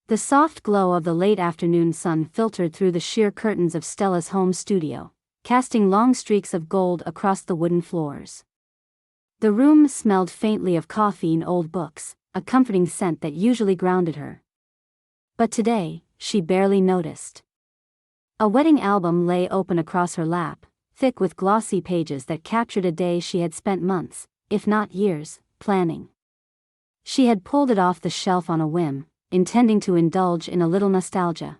The soft glow of the late afternoon sun filtered through the sheer curtains of Stella's home studio, casting long streaks of gold across the wooden floors. The room smelled faintly of coffee and old books, a comforting scent that usually grounded her. But today, she barely noticed. A wedding album lay open across her lap, thick with glossy pages that captured a day she had spent months, if not years, planning. She had pulled it off the shelf on a whim, intending to indulge in a little nostalgia.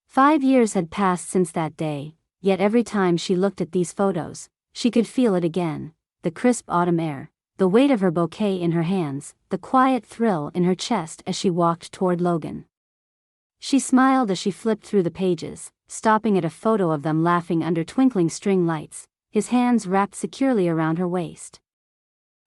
5 years had passed since that day, yet every time she looked at these photos, she could feel it again, the crisp autumn air, the weight of her bouquet in her hands, the quiet thrill in her chest as she walked toward Logan. She smiled as she flipped through the pages, stopping at a photo of them laughing under twinkling string lights, his hands wrapped securely around her waist.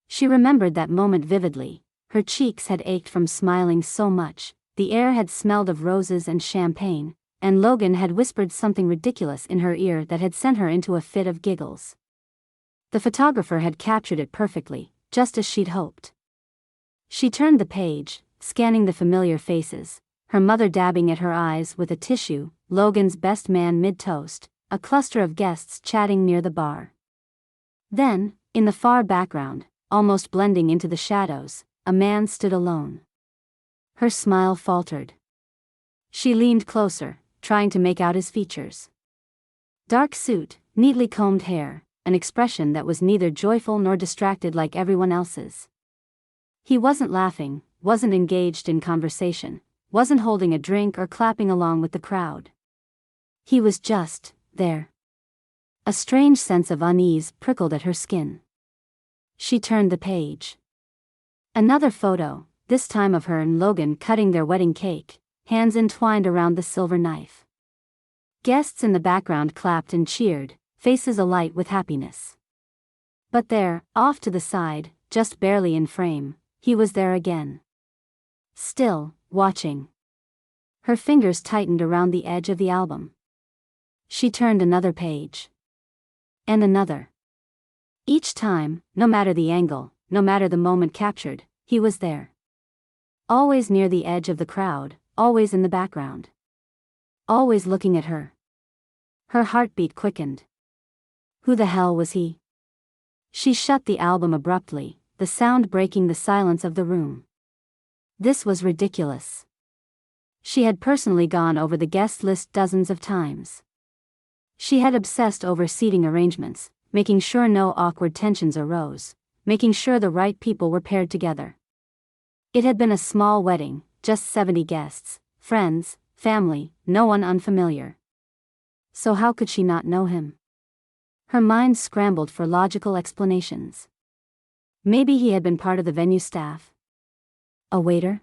She remembered that moment vividly. Her cheeks had ached from smiling so much, the air had smelled of roses and champagne, and Logan had whispered something ridiculous in her ear that had sent her into a fit of giggles. The photographer had captured it perfectly, just as she'd hoped. She turned the page, scanning the familiar faces, her mother dabbing at her eyes with a tissue, Logan's best man mid-toast, a cluster of guests chatting near the bar. Then, in the far background, almost blending into the shadows, a man stood alone. Her smile faltered. She leaned closer, trying to make out his features. Dark suit, neatly combed hair, an expression that was neither joyful nor distracted like everyone else's. He wasn't laughing, wasn't engaged in conversation, wasn't holding a drink or clapping along with the crowd. He was just there. A strange sense of unease prickled at her skin. She turned the page. Another photo, this time of her and Logan cutting their wedding cake, hands entwined around the silver knife. Guests in the background clapped and cheered, faces alight with happiness. But there, off to the side, just barely in frame, he was there again. Still, watching. Her fingers tightened around the edge of the album. She turned another page. And another. Each time, no matter the angle, no matter the moment captured, he was there. Always near the edge of the crowd, always in the background. Always looking at her. Her heartbeat quickened. Who the hell was he? She shut the album abruptly, the sound breaking the silence of the room. This was ridiculous. She had personally gone over the guest list dozens of times. She had obsessed over seating arrangements, making sure no awkward tensions arose, making sure the right people were paired together. It had been a small wedding, just 70 guests, friends, family, no one unfamiliar. So how could she not know him? Her mind scrambled for logical explanations. Maybe he had been part of the venue staff. A waiter?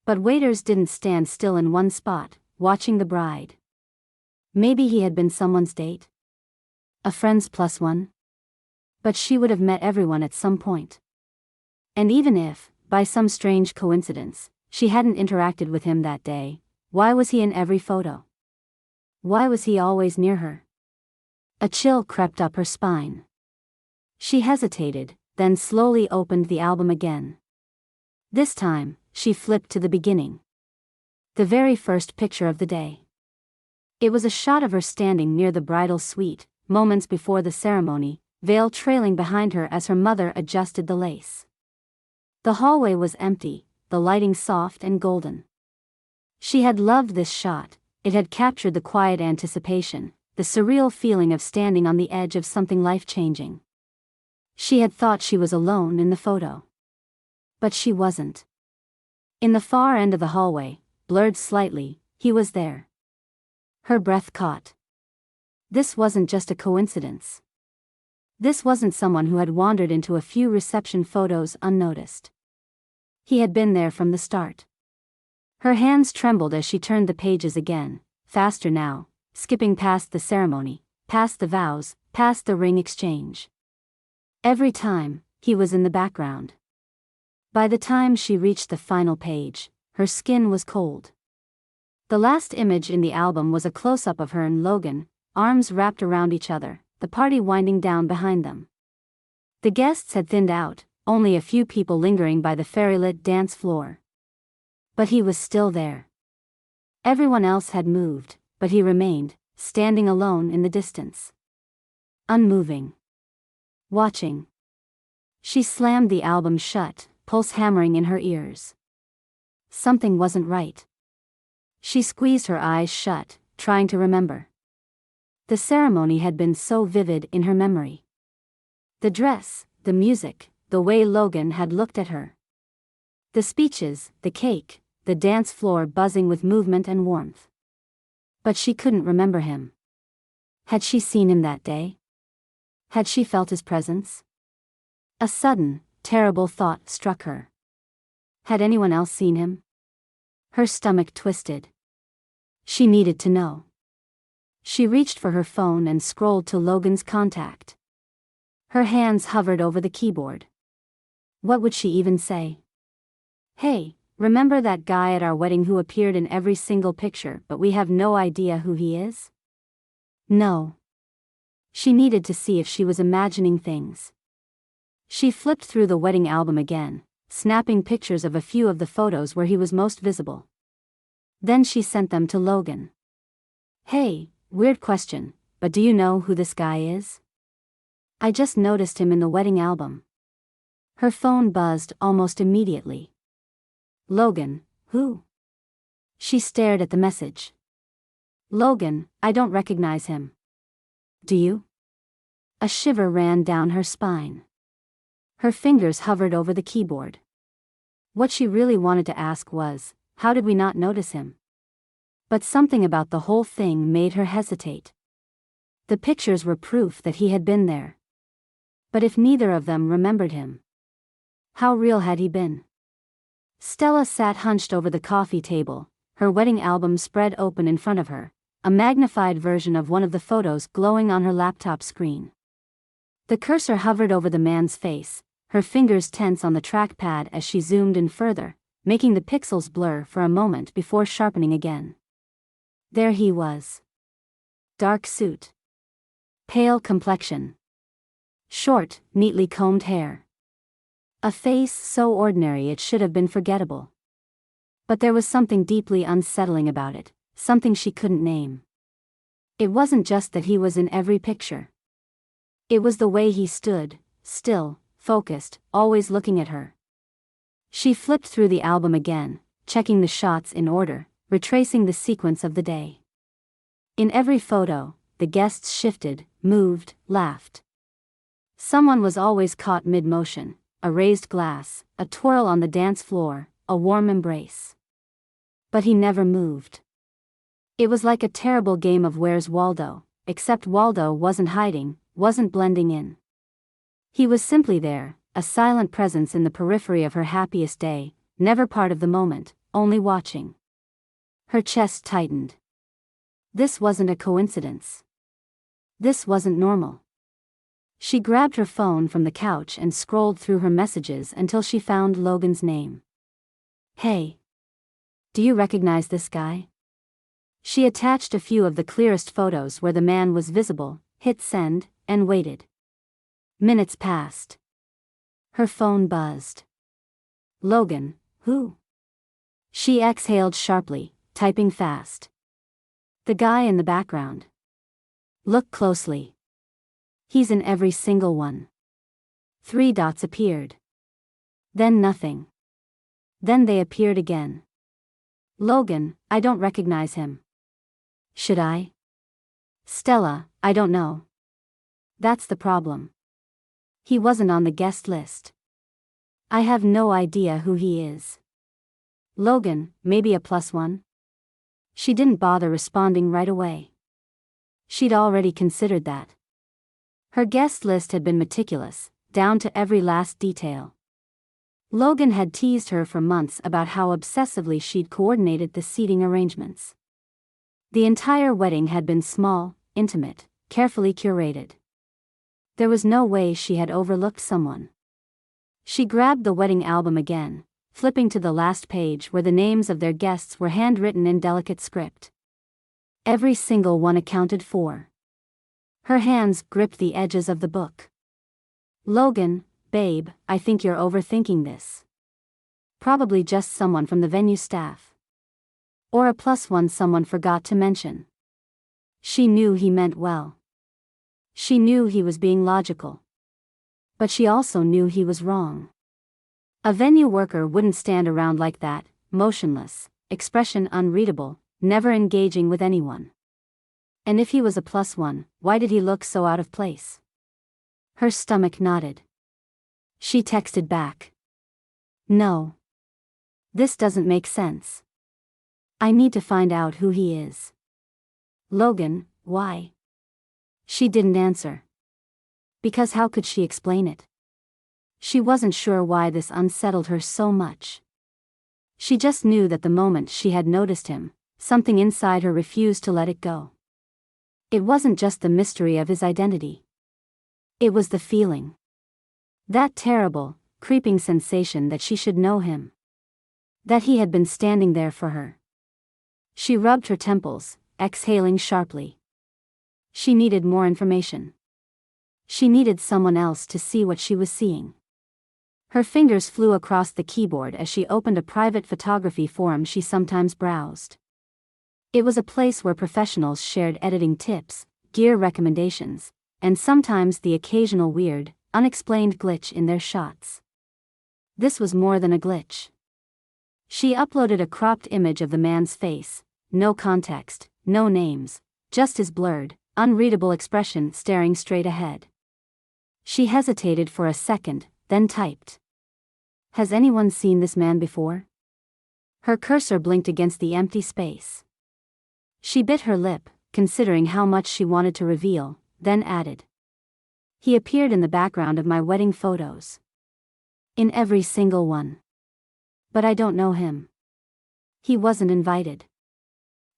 But waiters didn't stand still in one spot, watching the bride. Maybe he had been someone's date. A friend's plus one. But she would have met everyone at some point. And even if, by some strange coincidence, she hadn't interacted with him that day, why was he in every photo? Why was he always near her? A chill crept up her spine. She hesitated, then slowly opened the album again. This time, she flipped to the beginning. The very first picture of the day. It was a shot of her standing near the bridal suite, moments before the ceremony, veil trailing behind her as her mother adjusted the lace. The hallway was empty, the lighting soft and golden. She had loved this shot, it had captured the quiet anticipation, the surreal feeling of standing on the edge of something life-changing. She had thought she was alone in the photo. But she wasn't. In the far end of the hallway, blurred slightly, he was there. Her breath caught. This wasn't just a coincidence. This wasn't someone who had wandered into a few reception photos unnoticed. He had been there from the start. Her hands trembled as she turned the pages again, faster now, skipping past the ceremony, past the vows, past the ring exchange. Every time, he was in the background. By the time she reached the final page, her skin was cold. The last image in the album was a close-up of her and Logan, arms wrapped around each other, the party winding down behind them. The guests had thinned out, only a few people lingering by the fairy-lit dance floor. But he was still there. Everyone else had moved, but he remained, standing alone in the distance. Unmoving. Watching. She slammed the album shut, pulse hammering in her ears. Something wasn't right. She squeezed her eyes shut, trying to remember. The ceremony had been so vivid in her memory. The dress, the music, the way Logan had looked at her. The speeches, the cake, the dance floor buzzing with movement and warmth. But she couldn't remember him. Had she seen him that day? Had she felt his presence? A sudden, terrible thought struck her. Had anyone else seen him? Her stomach twisted. She needed to know. She reached for her phone and scrolled to Logan's contact. Her hands hovered over the keyboard. What would she even say? Hey, remember that guy at our wedding who appeared in every single picture but we have no idea who he is? No. She needed to see if she was imagining things. She flipped through the wedding album again, snapping pictures of a few of the photos where he was most visible. Then she sent them to Logan. Hey, weird question, but do you know who this guy is? I just noticed him in the wedding album. Her phone buzzed almost immediately. Logan, who? She stared at the message. Logan, I don't recognize him. Do you? A shiver ran down her spine. Her fingers hovered over the keyboard. What she really wanted to ask was, how did we not notice him? But something about the whole thing made her hesitate. The pictures were proof that he had been there. But if neither of them remembered him, how real had he been? Stella sat hunched over the coffee table, her wedding album spread open in front of her, a magnified version of one of the photos glowing on her laptop screen. The cursor hovered over the man's face, her fingers tense on the trackpad as she zoomed in further, making the pixels blur for a moment before sharpening again. There he was. Dark suit. Pale complexion. Short, neatly combed hair. A face so ordinary it should have been forgettable. But there was something deeply unsettling about it, something she couldn't name. It wasn't just that he was in every picture. It was the way he stood, still, focused, always looking at her. She flipped through the album again, checking the shots in order, retracing the sequence of the day. In every photo, the guests shifted, moved, laughed. Someone was always caught mid-motion, a raised glass, a twirl on the dance floor, a warm embrace. But he never moved. It was like a terrible game of Where's Waldo, except Waldo wasn't hiding, wasn't blending in. He was simply there, a silent presence in the periphery of her happiest day, never part of the moment, only watching. Her chest tightened. This wasn't a coincidence. This wasn't normal. She grabbed her phone from the couch and scrolled through her messages until she found Logan's name. Hey. Do you recognize this guy? She attached a few of the clearest photos where the man was visible, hit send, and waited. Minutes passed. Her phone buzzed. Logan, who? She exhaled sharply, typing fast. The guy in the background. Look closely. He's in every single one. 3 dots appeared. Then nothing. Then they appeared again. Logan, I don't recognize him. Should I? Stella, I don't know. That's the problem. He wasn't on the guest list. I have no idea who he is. Logan, maybe a +1? She didn't bother responding right away. She'd already considered that. Her guest list had been meticulous, down to every last detail. Logan had teased her for months about how obsessively she'd coordinated the seating arrangements. The entire wedding had been small, intimate, carefully curated. There was no way she had overlooked someone. She grabbed the wedding album again, flipping to the last page where the names of their guests were handwritten in delicate script. Every single one accounted for. Her hands gripped the edges of the book. Logan, babe, I think you're overthinking this. Probably just someone from the venue staff. Or a +1 someone forgot to mention. She knew he meant well. She knew he was being logical. But she also knew he was wrong. A venue worker wouldn't stand around like that, motionless, expression unreadable, never engaging with anyone. And if he was a +1, why did he look so out of place? Her stomach knotted. She texted back. No. This doesn't make sense. I need to find out who he is. Logan, why? She didn't answer. Because how could she explain it? She wasn't sure why this unsettled her so much. She just knew that the moment she had noticed him, something inside her refused to let it go. It wasn't just the mystery of his identity. It was the feeling. That terrible, creeping sensation that she should know him. That he had been standing there for her. She rubbed her temples, exhaling sharply. She needed more information. She needed someone else to see what she was seeing. Her fingers flew across the keyboard as she opened a private photography forum she sometimes browsed. It was a place where professionals shared editing tips, gear recommendations, and sometimes the occasional weird, unexplained glitch in their shots. This was more than a glitch. She uploaded a cropped image of the man's face, no context, no names, just his blurred, unreadable expression staring straight ahead. She hesitated for a second, then typed. Has anyone seen this man before? Her cursor blinked against the empty space. She bit her lip, considering how much she wanted to reveal, then added. He appeared in the background of my wedding photos. In every single one. But I don't know him. He wasn't invited.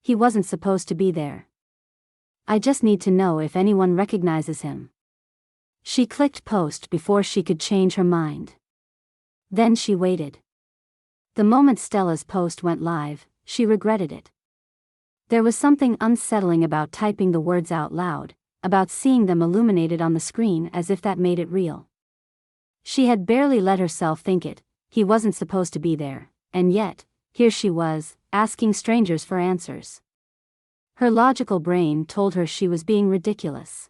He wasn't supposed to be there. I just need to know if anyone recognizes him. She clicked post before she could change her mind. Then she waited. The moment Stella's post went live, she regretted it. There was something unsettling about typing the words out loud, about seeing them illuminated on the screen as if that made it real. She had barely let herself think it, he wasn't supposed to be there, and yet, here she was, asking strangers for answers. Her logical brain told her she was being ridiculous.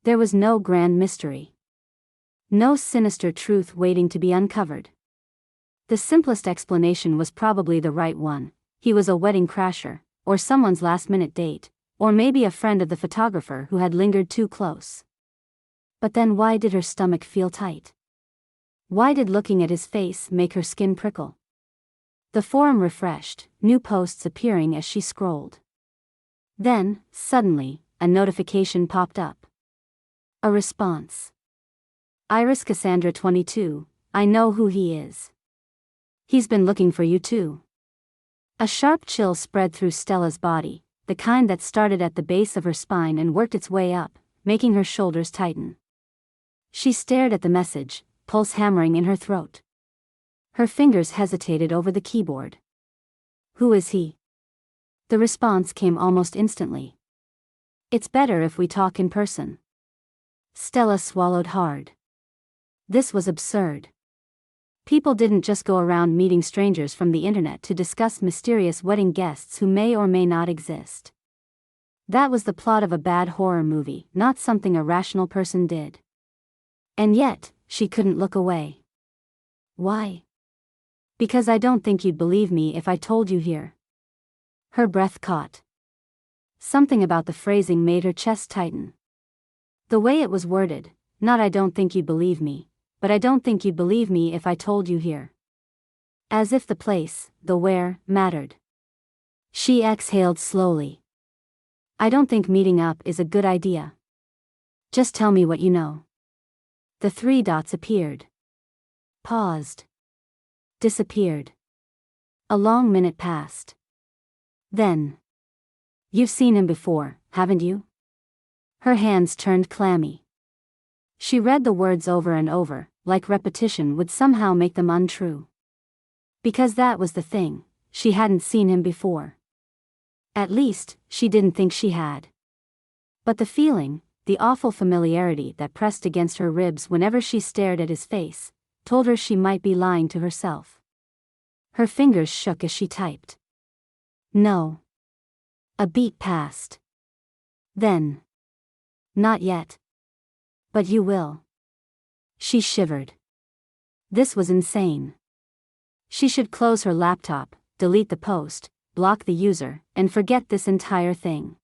There was no grand mystery. No sinister truth waiting to be uncovered. The simplest explanation was probably the right one. He was a wedding crasher, or someone's last-minute date, or maybe a friend of the photographer who had lingered too close. But then why did her stomach feel tight? Why did looking at his face make her skin prickle? The forum refreshed, new posts appearing as she scrolled. Then, suddenly, a notification popped up. A response. Iris Cassandra 22, I know who he is. He's been looking for you too. A sharp chill spread through Stella's body, the kind that started at the base of her spine and worked its way up, making her shoulders tighten. She stared at the message, pulse hammering in her throat. Her fingers hesitated over the keyboard. Who is he? The response came almost instantly. It's better if we talk in person. Stella swallowed hard. This was absurd. People didn't just go around meeting strangers from the internet to discuss mysterious wedding guests who may or may not exist. That was the plot of a bad horror movie, not something a rational person did. And yet, she couldn't look away. Why? Because I don't think you'd believe me if I told you here. Her breath caught. Something about the phrasing made her chest tighten. The way it was worded, not I don't think you'd believe me, but I don't think you'd believe me if I told you here. As if the place, the where, mattered. She exhaled slowly. I don't think meeting up is a good idea. Just tell me what you know. The 3 dots appeared. Paused. Disappeared. A long minute passed. Then. You've seen him before, haven't you? Her hands turned clammy. She read the words over and over, like repetition would somehow make them untrue. Because that was the thing, she hadn't seen him before. At least, she didn't think she had. But the feeling, the awful familiarity that pressed against her ribs whenever she stared at his face, told her she might be lying to herself. Her fingers shook as she typed. No. A beat passed. Then. Not yet. But you will. She shivered. This was insane. She should close her laptop, delete the post, block the user, and forget this entire thing.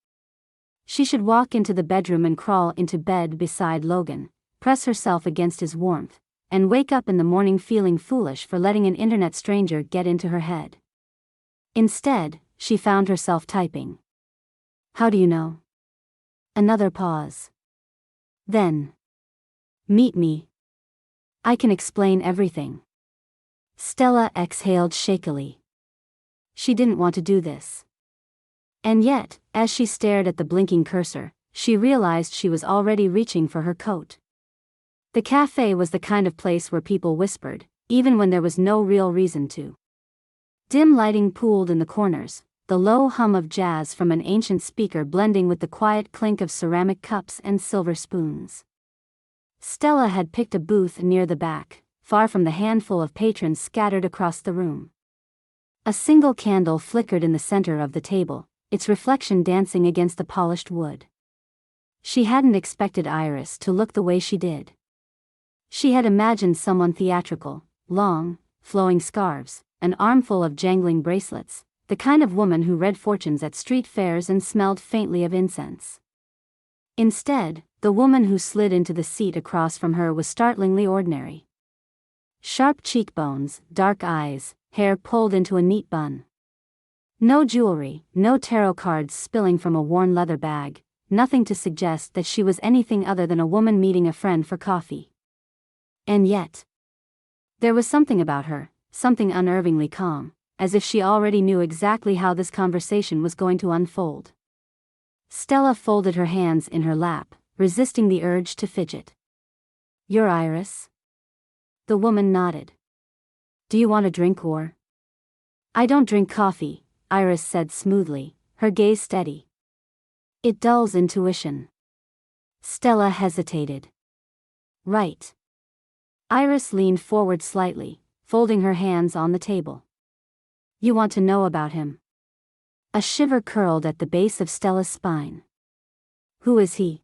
She should walk into the bedroom and crawl into bed beside Logan, press herself against his warmth, and wake up in the morning feeling foolish for letting an internet stranger get into her head. Instead, she found herself typing. How do you know? Another pause. Then. Meet me. I can explain everything. Stella exhaled shakily. She didn't want to do this. And yet, as she stared at the blinking cursor, she realized she was already reaching for her coat. The cafe was the kind of place where people whispered, even when there was no real reason to. Dim lighting pooled in the corners, the low hum of jazz from an ancient speaker blending with the quiet clink of ceramic cups and silver spoons. Stella had picked a booth near the back, far from the handful of patrons scattered across the room. A single candle flickered in the center of the table, its reflection dancing against the polished wood. She hadn't expected Iris to look the way she did. She had imagined someone theatrical, long, flowing scarves, an armful of jangling bracelets, the kind of woman who read fortunes at street fairs and smelled faintly of incense. Instead, the woman who slid into the seat across from her was startlingly ordinary. Sharp cheekbones, dark eyes, hair pulled into a neat bun. No jewelry, no tarot cards spilling from a worn leather bag, nothing to suggest that she was anything other than a woman meeting a friend for coffee. And yet, there was something about her, something unnervingly calm, as if she already knew exactly how this conversation was going to unfold. Stella folded her hands in her lap, resisting the urge to fidget. You're Iris? The woman nodded. Do you want a drink or? I don't drink coffee, Iris said smoothly, her gaze steady. It dulls intuition. Stella hesitated. Right. Iris leaned forward slightly, folding her hands on the table. You want to know about him? A shiver curled at the base of Stella's spine. Who is he?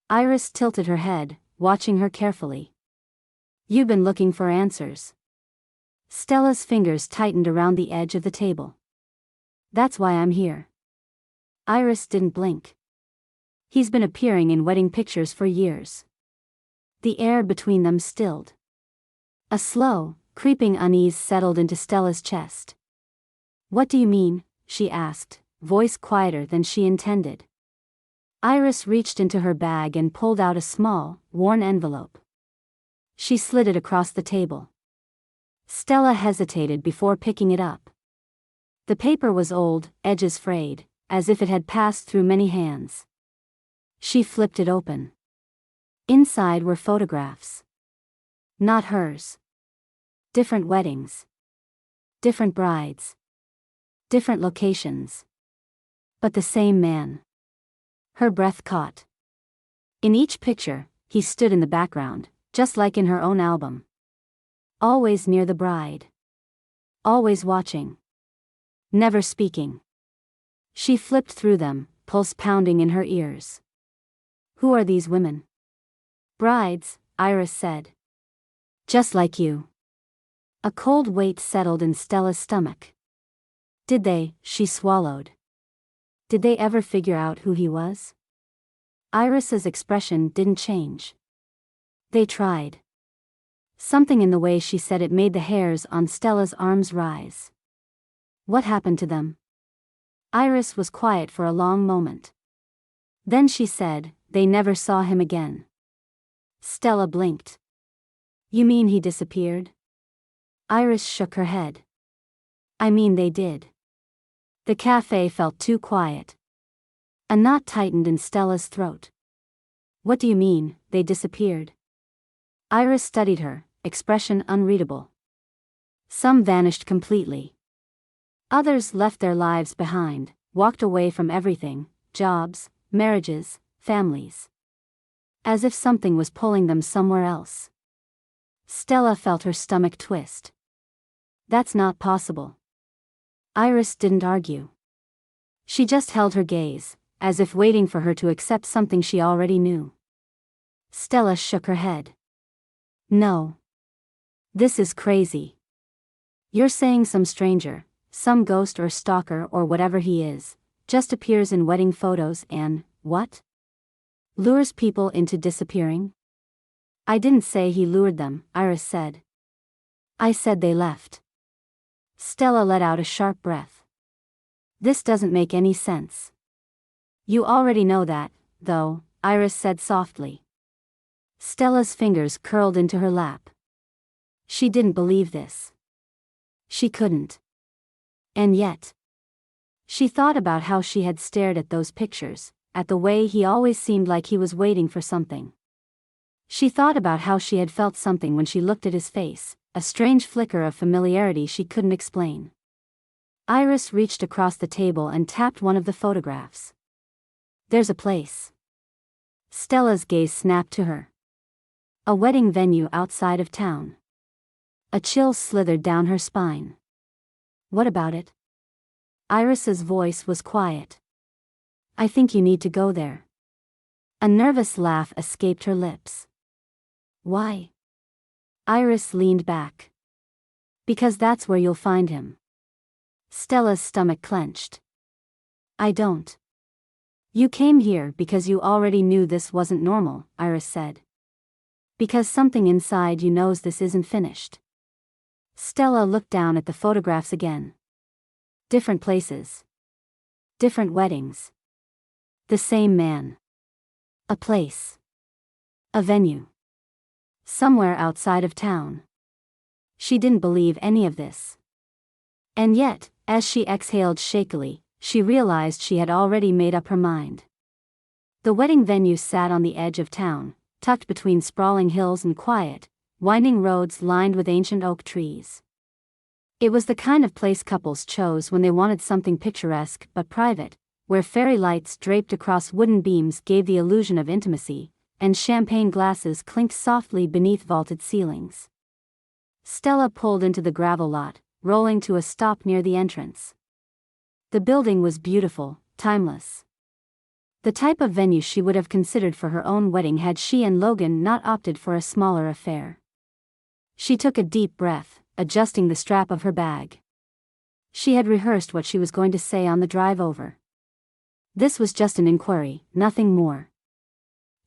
Iris tilted her head, watching her carefully. You've been looking for answers. Stella's fingers tightened around the edge of the table. That's why I'm here. Iris didn't blink. He's been appearing in wedding pictures for years. The air between them stilled. A slow, creeping unease settled into Stella's chest. What do you mean? She asked, voice quieter than she intended. Iris reached into her bag and pulled out a small, worn envelope. She slid it across the table. Stella hesitated before picking it up. The paper was old, edges frayed, as if it had passed through many hands. She flipped it open. Inside were photographs. Not hers. Different weddings. Different brides. Different locations. But the same man. Her breath caught. In each picture, he stood in the background, just like in her own album. Always near the bride. Always watching. Never speaking. She flipped through them, pulse pounding in her ears. Who are these women? Brides, Iris said. Just like you. A cold weight settled in Stella's stomach. Did they, she swallowed. Did they ever figure out who he was? Iris's expression didn't change. They tried. Something in the way she said it made the hairs on Stella's arms rise. What happened to them? Iris was quiet for a long moment. Then she said, they never saw him again. Stella blinked. You mean he disappeared? Iris shook her head. I mean they did. The cafe felt too quiet. A knot tightened in Stella's throat. What do you mean, they disappeared? Iris studied her, expression unreadable. Some vanished completely. Others left their lives behind, walked away from everything, jobs, marriages, families. As if something was pulling them somewhere else. Stella felt her stomach twist. That's not possible. Iris didn't argue. She just held her gaze, as if waiting for her to accept something she already knew. Stella shook her head. No. This is crazy. You're saying some stranger, some ghost or stalker or whatever he is, just appears in wedding photos and, what? Lures people into disappearing? I didn't say he lured them, Iris said. I said they left. Stella let out a sharp breath. This doesn't make any sense. You already know that, though, Iris said softly. Stella's fingers curled into her lap. She didn't believe this. She couldn't. And yet. She thought about how she had stared at those pictures, at the way he always seemed like he was waiting for something. She thought about how she had felt something when she looked at his face, a strange flicker of familiarity she couldn't explain. Iris reached across the table and tapped one of the photographs. There's a place. Stella's gaze snapped to her. A wedding venue outside of town. A chill slithered down her spine. What about it? Iris's voice was quiet. I think you need to go there. A nervous laugh escaped her lips. Why? Iris leaned back. Because that's where you'll find him. Stella's stomach clenched. I don't. You came here because you already knew this wasn't normal, Iris said. Because something inside you knows this isn't finished. Stella looked down at the photographs again. Different places. Different weddings. The same man. A place. A venue. Somewhere outside of town. She didn't believe any of this. And yet, as she exhaled shakily, she realized she had already made up her mind. The wedding venue sat on the edge of town, tucked between sprawling hills and quiet, winding roads lined with ancient oak trees. It was the kind of place couples chose when they wanted something picturesque but private, where fairy lights draped across wooden beams gave the illusion of intimacy, and champagne glasses clinked softly beneath vaulted ceilings. Stella pulled into the gravel lot, rolling to a stop near the entrance. The building was beautiful, timeless. The type of venue she would have considered for her own wedding had she and Logan not opted for a smaller affair. She took a deep breath, adjusting the strap of her bag. She had rehearsed what she was going to say on the drive over. This was just an inquiry, nothing more.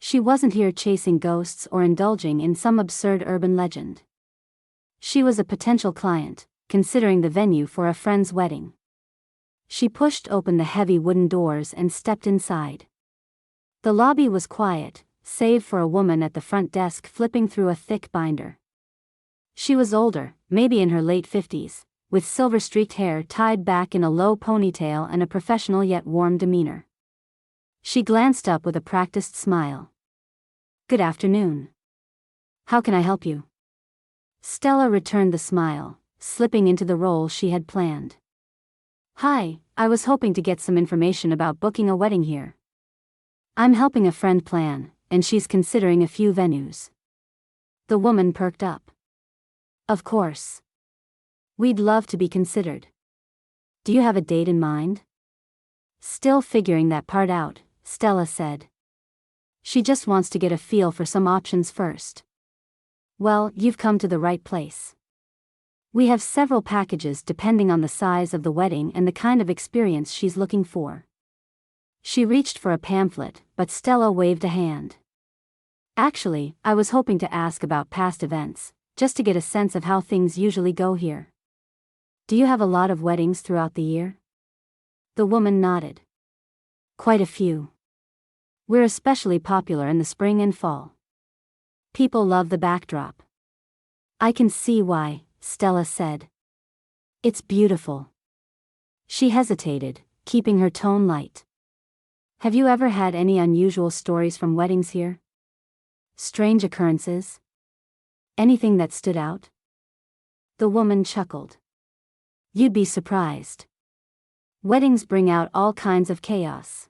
She wasn't here chasing ghosts or indulging in some absurd urban legend. She was a potential client, considering the venue for a friend's wedding. She pushed open the heavy wooden doors and stepped inside. The lobby was quiet, save for a woman at the front desk flipping through a thick binder. She was older, maybe in her late 50s, with silver-streaked hair tied back in a low ponytail and a professional yet warm demeanor. She glanced up with a practiced smile. Good afternoon. How can I help you? Stella returned the smile, slipping into the role she had planned. Hi, I was hoping to get some information about booking a wedding here. I'm helping a friend plan, and she's considering a few venues. The woman perked up. Of course. We'd love to be considered. Do you have a date in mind? Still figuring that part out, Stella said. She just wants to get a feel for some options first. Well, you've come to the right place. We have several packages depending on the size of the wedding and the kind of experience she's looking for. She reached for a pamphlet, but Stella waved a hand. Actually, I was hoping to ask about past events, just to get a sense of how things usually go here. Do you have a lot of weddings throughout the year? The woman nodded. Quite a few. We're especially popular in the spring and fall. People love the backdrop. I can see why, Stella said. It's beautiful. She hesitated, keeping her tone light. Have you ever had any unusual stories from weddings here? Strange occurrences? Anything that stood out? The woman chuckled. You'd be surprised. Weddings bring out all kinds of chaos.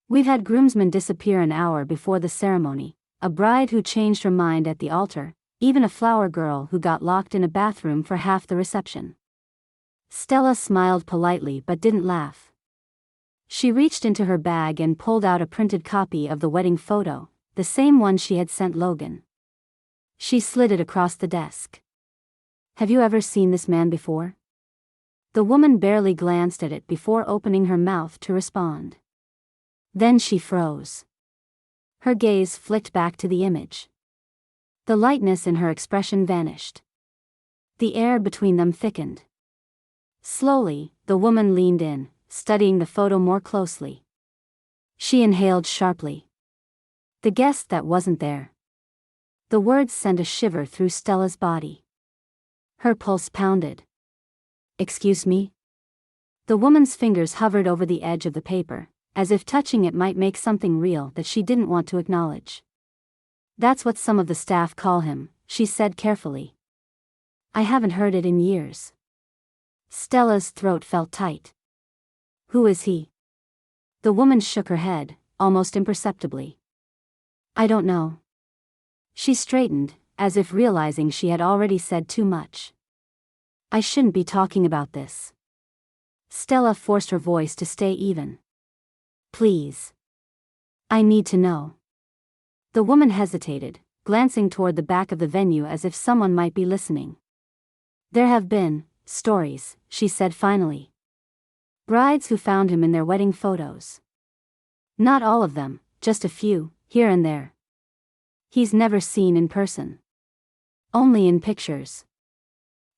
We've had groomsmen disappear an hour before the ceremony, a bride who changed her mind at the altar, even a flower girl who got locked in a bathroom for half the reception. Stella smiled politely but didn't laugh. She reached into her bag and pulled out a printed copy of the wedding photo, the same one she had sent Logan. She slid it across the desk. "Have you ever seen this man before?" The woman barely glanced at it before opening her mouth to respond. Then she froze. Her gaze flicked back to the image. The lightness in her expression vanished. The air between them thickened. Slowly, the woman leaned in, studying the photo more closely. She inhaled sharply. The guest that wasn't there. The words sent a shiver through Stella's body. Her pulse pounded. "Excuse me?" The woman's fingers hovered over the edge of the paper, as if touching it might make something real that she didn't want to acknowledge. "That's what some of the staff call him," she said carefully. "I haven't heard it in years." Stella's throat felt tight. "Who is he?" The woman shook her head, almost imperceptibly. "I don't know." She straightened, as if realizing she had already said too much. "I shouldn't be talking about this." Stella forced her voice to stay even. "Please. I need to know." The woman hesitated, glancing toward the back of the venue as if someone might be listening. "There have been stories," she said finally. "Brides who found him in their wedding photos. Not all of them, just a few, here and there. He's never seen in person. Only in pictures."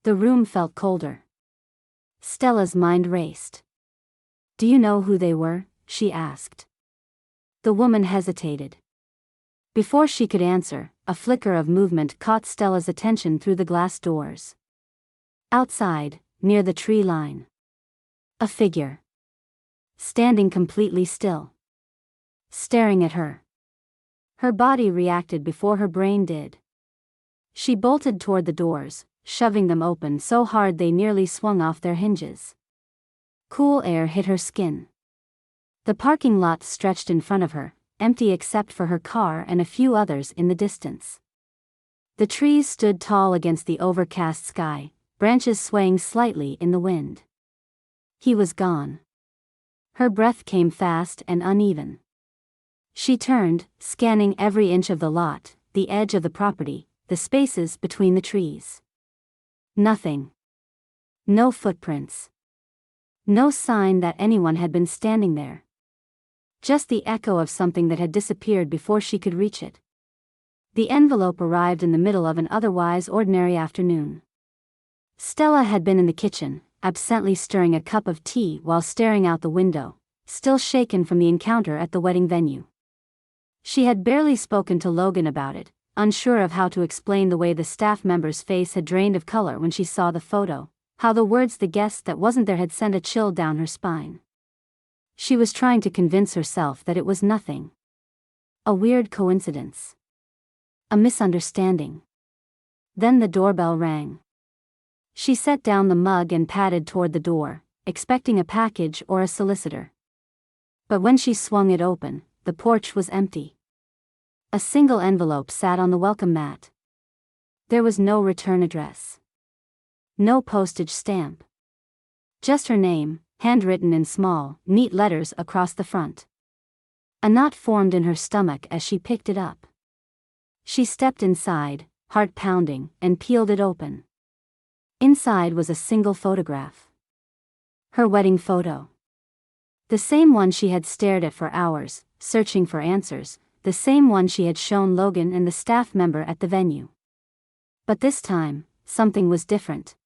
The room felt colder. Stella's mind raced. "Do you know who they were?" she asked. The woman hesitated. Before she could answer, a flicker of movement caught Stella's attention through the glass doors. Outside, near the tree line. A figure. Standing completely still. Staring at her. Her body reacted before her brain did. She bolted toward the doors, shoving them open so hard they nearly swung off their hinges. Cool air hit her skin. The parking lot stretched in front of her, empty except for her car and a few others in the distance. The trees stood tall against the overcast sky, branches swaying slightly in the wind. He was gone. Her breath came fast and uneven. She turned, scanning every inch of the lot, the edge of the property, the spaces between the trees. Nothing. No footprints. No sign that anyone had been standing there. Just the echo of something that had disappeared before she could reach it. The envelope arrived in the middle of an otherwise ordinary afternoon. Stella had been in the kitchen, absently stirring a cup of tea while staring out the window, still shaken from the encounter at the wedding venue. She had barely spoken to Logan about it, unsure of how to explain the way the staff member's face had drained of color when she saw the photo, how the words "the guest that wasn't there" had sent a chill down her spine. She was trying to convince herself that it was nothing. A weird coincidence. A misunderstanding. Then the doorbell rang. She set down the mug and padded toward the door, expecting a package or a solicitor. But when she swung it open, the porch was empty. A single envelope sat on the welcome mat. There was no return address. No postage stamp. Just her name, handwritten in small, neat letters across the front. A knot formed in her stomach as she picked it up. She stepped inside, heart pounding, and peeled it open. Inside was a single photograph. Her wedding photo. The same one she had stared at for hours, searching for answers, the same one she had shown Logan and the staff member at the venue. But this time, something was different.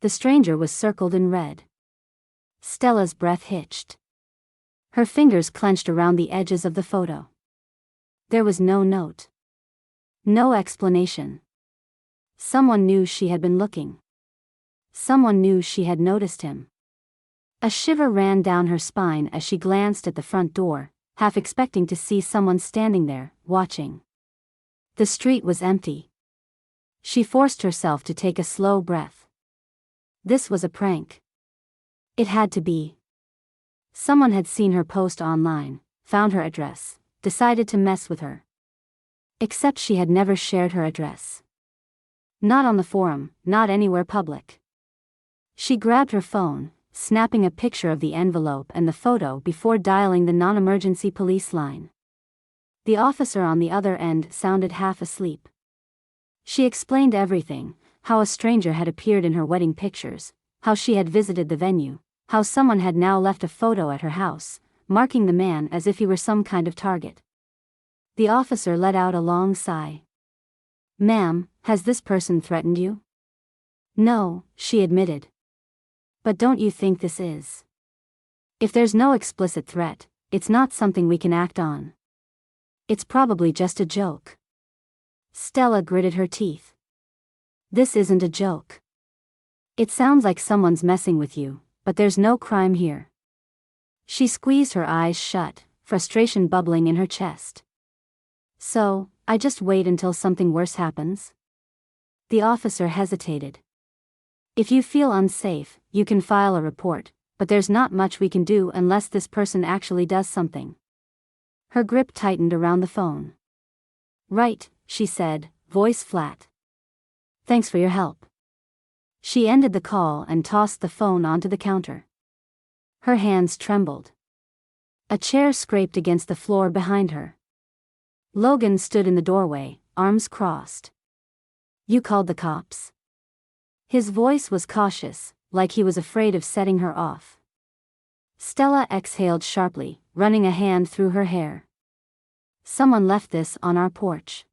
The stranger was circled in red. Stella's breath hitched. Her fingers clenched around the edges of the photo. There was no note. No explanation. Someone knew she had been looking. Someone knew she had noticed him. A shiver ran down her spine as she glanced at the front door, half expecting to see someone standing there, watching. The street was empty. She forced herself to take a slow breath. This was a prank. It had to be. Someone had seen her post online, found her address, decided to mess with her. Except she had never shared her address. Not on the forum, not anywhere public. She grabbed her phone, snapping a picture of the envelope and the photo before dialing the non-emergency police line. The officer on the other end sounded half asleep. She explained everything, how a stranger had appeared in her wedding pictures, how she had visited the venue, how someone had now left a photo at her house, marking the man as if he were some kind of target. The officer let out a long sigh. "Ma'am, has this person threatened you?" "No," she admitted. "But don't you think this is? If there's no explicit threat, it's not something we can act on. It's probably just a joke." Stella gritted her teeth. "This isn't a joke. It sounds like someone's messing with you, but there's no crime here." She squeezed her eyes shut, frustration bubbling in her chest. "So, I just wait until something worse happens?" The officer hesitated. "If you feel unsafe, you can file a report, but there's not much we can do unless this person actually does something." Her grip tightened around the phone. "Right," she said, voice flat. "Thanks for your help." She ended the call and tossed the phone onto the counter. Her hands trembled. A chair scraped against the floor behind her. Logan stood in the doorway, arms crossed. "You called the cops?" His voice was cautious, like he was afraid of setting her off. Stella exhaled sharply, running a hand through her hair. "Someone left this on our porch."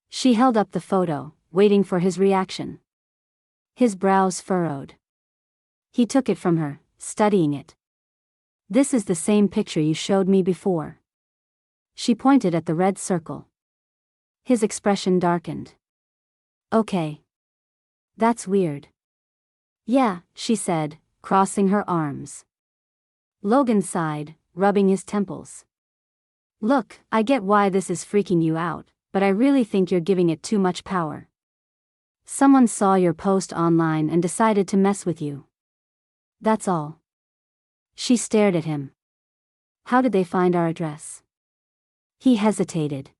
She held up the photo, waiting for his reaction. His brows furrowed. He took it from her, studying it. "This is the same picture you showed me before." She pointed at the red circle. His expression darkened. "Okay. That's weird." "Yeah," she said, crossing her arms. Logan sighed, rubbing his temples. "Look, I get why this is freaking you out, but I really think you're giving it too much power. Someone saw your post online and decided to mess with you. That's all." She stared at him. "How did they find our address?" He hesitated.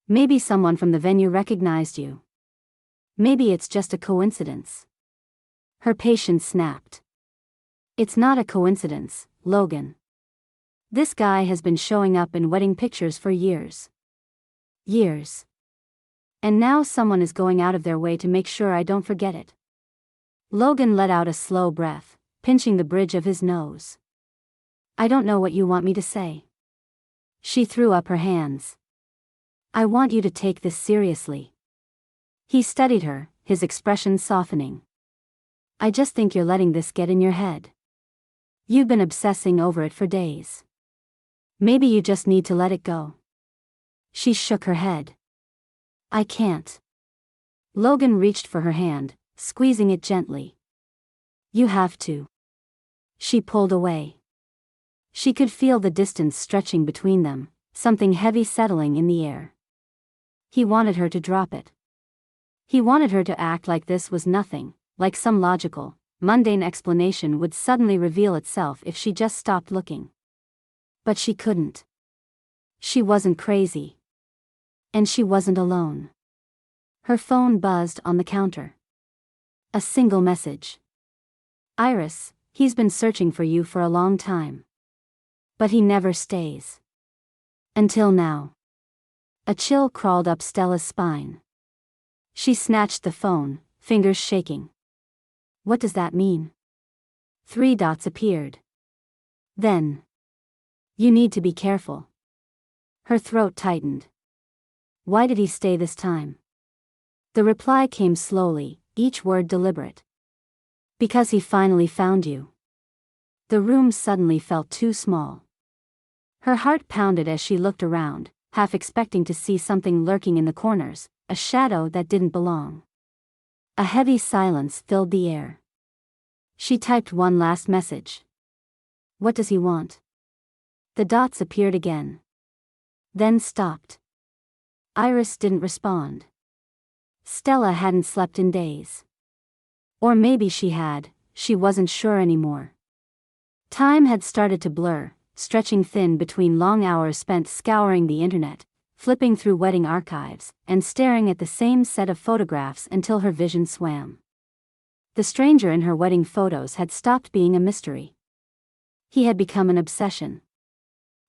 "Maybe someone from the venue recognized you. Maybe it's just a coincidence." Her patience snapped. "It's not a coincidence, Logan. This guy has been showing up in wedding pictures for years. Years. And now someone is going out of their way to make sure I don't forget it." Logan let out a slow breath, pinching the bridge of his nose. "I don't know what you want me to say." She threw up her hands. "I want you to take this seriously." He studied her, his expression softening. "I just think you're letting this get in your head. You've been obsessing over it for days. Maybe you just need to let it go." She shook her head. "I can't." Logan reached for her hand, squeezing it gently. "You have to." She pulled away. She could feel the distance stretching between them, something heavy settling in the air. He wanted her to drop it. He wanted her to act like this was nothing, like some logical, mundane explanation would suddenly reveal itself if she just stopped looking. But she couldn't. She wasn't crazy. And she wasn't alone. Her phone buzzed on the counter. A single message. "Iris, he's been searching for you for a long time. But he never stays. Until now." A chill crawled up Stella's spine. She snatched the phone, fingers shaking. "What does that mean?" 3 dots appeared. Then. "You need to be careful." Her throat tightened. "Why did he stay this time?" The reply came slowly, each word deliberate. "Because he finally found you." The room suddenly felt too small. Her heart pounded as she looked around, half expecting to see something lurking in the corners, a shadow that didn't belong. A heavy silence filled the air. She typed one last message. "What does he want?" The dots appeared again. Then stopped. Iris didn't respond. Stella hadn't slept in days. Or maybe she had, she wasn't sure anymore. Time had started to blur, stretching thin between long hours spent scouring the internet, flipping through wedding archives, and staring at the same set of photographs until her vision swam. The stranger in her wedding photos had stopped being a mystery. He had become an obsession.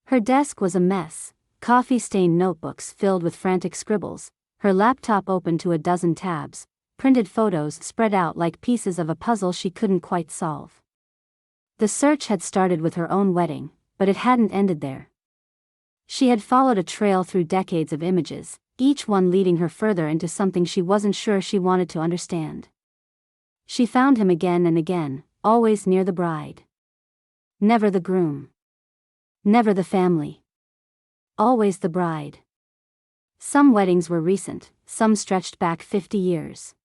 Her desk was a mess, coffee-stained notebooks filled with frantic scribbles, her laptop open to a dozen tabs, printed photos spread out like pieces of a puzzle she couldn't quite solve. The search had started with her own wedding, but it hadn't ended there. She had followed a trail through decades of images, each one leading her further into something she wasn't sure she wanted to understand. She found him again and again, always near the bride. Never the groom. Never the family. Always the bride. Some weddings were recent, some stretched back 50 years.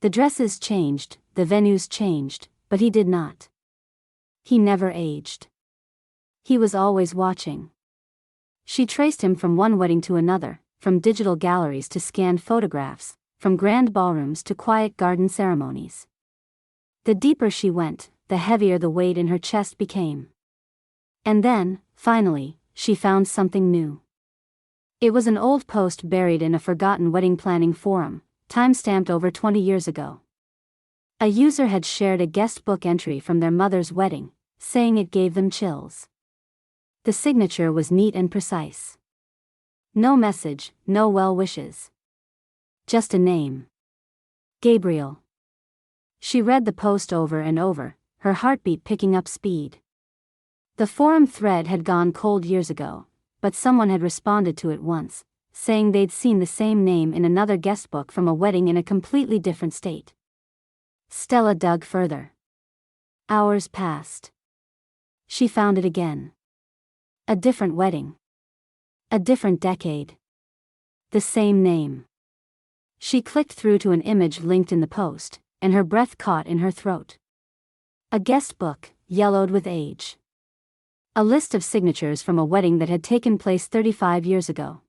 The dresses changed, the venues changed, but he did not. He never aged. He was always watching. She traced him from one wedding to another, from digital galleries to scanned photographs, from grand ballrooms to quiet garden ceremonies. The deeper she went, the heavier the weight in her chest became. And then, finally, she found something new. It was an old post buried in a forgotten wedding planning forum, time-stamped over 20 years ago. A user had shared a guest book entry from their mother's wedding, saying it gave them chills. The signature was neat and precise. No message, no well wishes. Just a name. Gabriel. She read the post over and over, her heartbeat picking up speed. The forum thread had gone cold years ago, but someone had responded to it once, saying they'd seen the same name in another guestbook from a wedding in a completely different state. Stella dug further. Hours passed. She found it again. A different wedding. A different decade. The same name. She clicked through to an image linked in the post, and her breath caught in her throat. A guest book, yellowed with age. A list of signatures from a wedding that had taken place 35 years ago.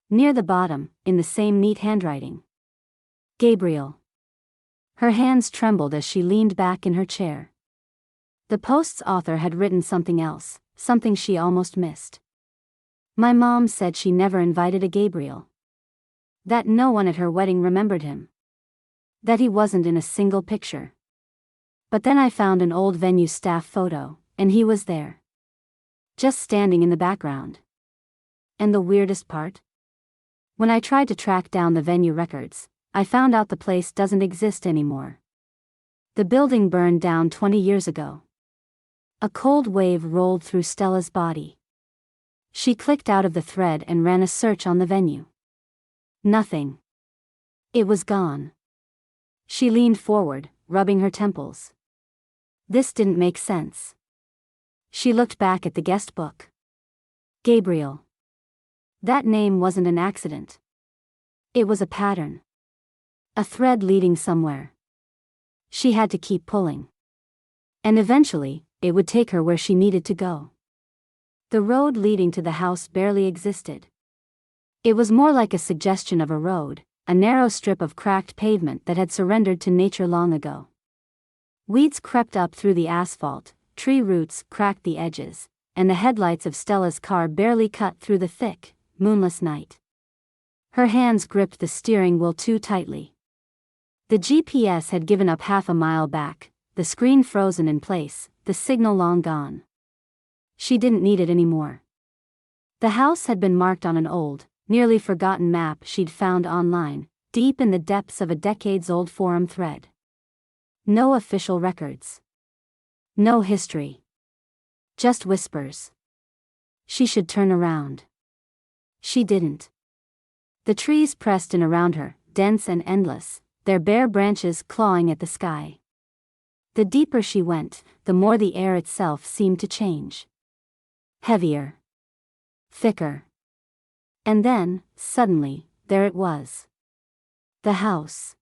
Near the bottom, in the same neat handwriting. Gabriel. Her hands trembled as she leaned back in her chair. The post's author had written something else, something she almost missed. My mom said she never invited a Gabriel. That no one at her wedding remembered him. That he wasn't in a single picture. But then I found an old venue staff photo, and he was there. Just standing in the background. And the weirdest part? When I tried to track down the venue records, I found out the place doesn't exist anymore. The building burned down 20 years ago. A cold wave rolled through Stella's body. She clicked out of the thread and ran a search on the venue. Nothing. It was gone. She leaned forward, rubbing her temples. This didn't make sense. She looked back at the guest book. Gabriel. That name wasn't an accident. It was a pattern. A thread leading somewhere. She had to keep pulling. And eventually, it would take her where she needed to go. The road leading to the house barely existed. It was more like a suggestion of a road, a narrow strip of cracked pavement that had surrendered to nature long ago. Weeds crept up through the asphalt, tree roots cracked the edges, and the headlights of Stella's car barely cut through the thick, moonless night. Her hands gripped the steering wheel too tightly. The GPS had given up half a mile back, the screen frozen in place, the signal long gone. She didn't need it anymore. The house had been marked on an old, nearly forgotten map she'd found online, deep in the depths of a decades-old forum thread. No official records. No history. Just whispers. She should turn around. She didn't. The trees pressed in around her, dense and endless, their bare branches clawing at the sky. The deeper she went, the more the air itself seemed to change. Heavier. Thicker. And then, suddenly, there it was. The house.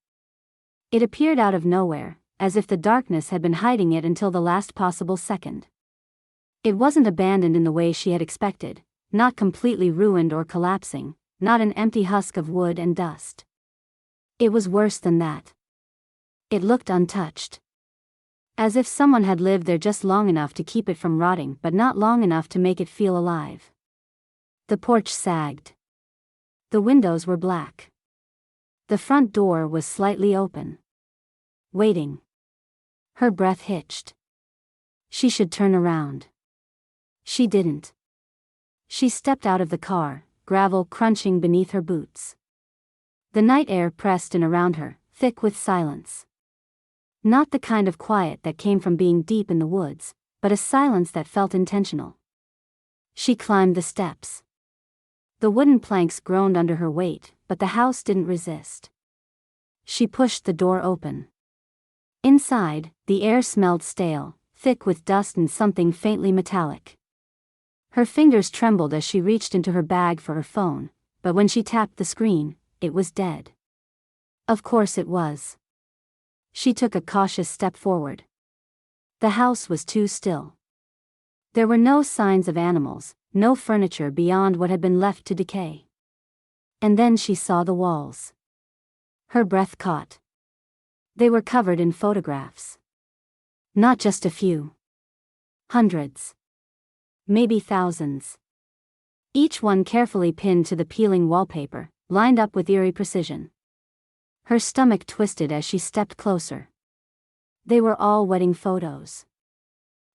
It appeared out of nowhere, as if the darkness had been hiding it until the last possible second. It wasn't abandoned in the way she had expected, not completely ruined or collapsing, not an empty husk of wood and dust. It was worse than that. It looked untouched. As if someone had lived there just long enough to keep it from rotting but not long enough to make it feel alive. The porch sagged. The windows were black. The front door was slightly open. Waiting. Her breath hitched. She should turn around. She didn't. She stepped out of the car, gravel crunching beneath her boots. The night air pressed in around her, thick with silence. Not the kind of quiet that came from being deep in the woods, but a silence that felt intentional. She climbed the steps. The wooden planks groaned under her weight, but the house didn't resist. She pushed the door open. Inside, the air smelled stale, thick with dust and something faintly metallic. Her fingers trembled as she reached into her bag for her phone, but when she tapped the screen, it was dead. Of course it was. She took a cautious step forward. The house was too still. There were no signs of animals, no furniture beyond what had been left to decay. And then she saw the walls. Her breath caught. They were covered in photographs. Not just a few. Hundreds. Maybe thousands. Each one carefully pinned to the peeling wallpaper, lined up with eerie precision. Her stomach twisted as she stepped closer. They were all wedding photos.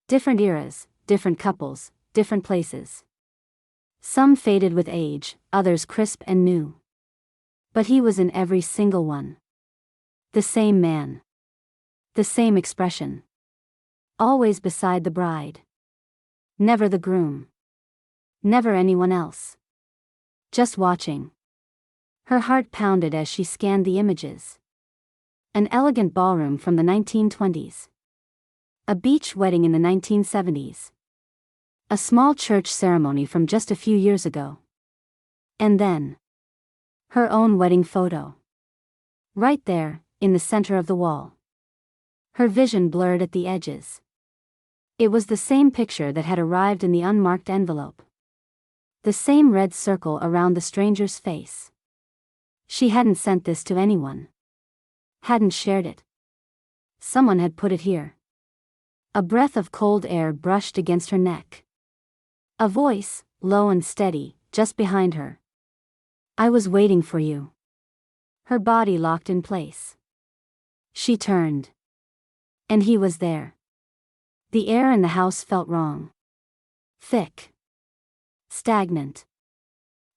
Different eras, different couples, different places. Some faded with age, others crisp and new. But he was in every single one. The same man. The same expression. Always beside the bride. Never the groom. Never anyone else. Just watching. Her heart pounded as she scanned the images. An elegant ballroom from the 1920s. A beach wedding in the 1970s. A small church ceremony from just a few years ago. And then, her own wedding photo. Right there, in the center of the wall. Her vision blurred at the edges. It was the same picture that had arrived in the unmarked envelope. The same red circle around the stranger's face. She hadn't sent this to anyone. Hadn't shared it. Someone had put it here. A breath of cold air brushed against her neck. A voice, low and steady, just behind her. I was waiting for you. Her body locked in place. She turned. And he was there. The air in the house felt wrong. Thick. Stagnant.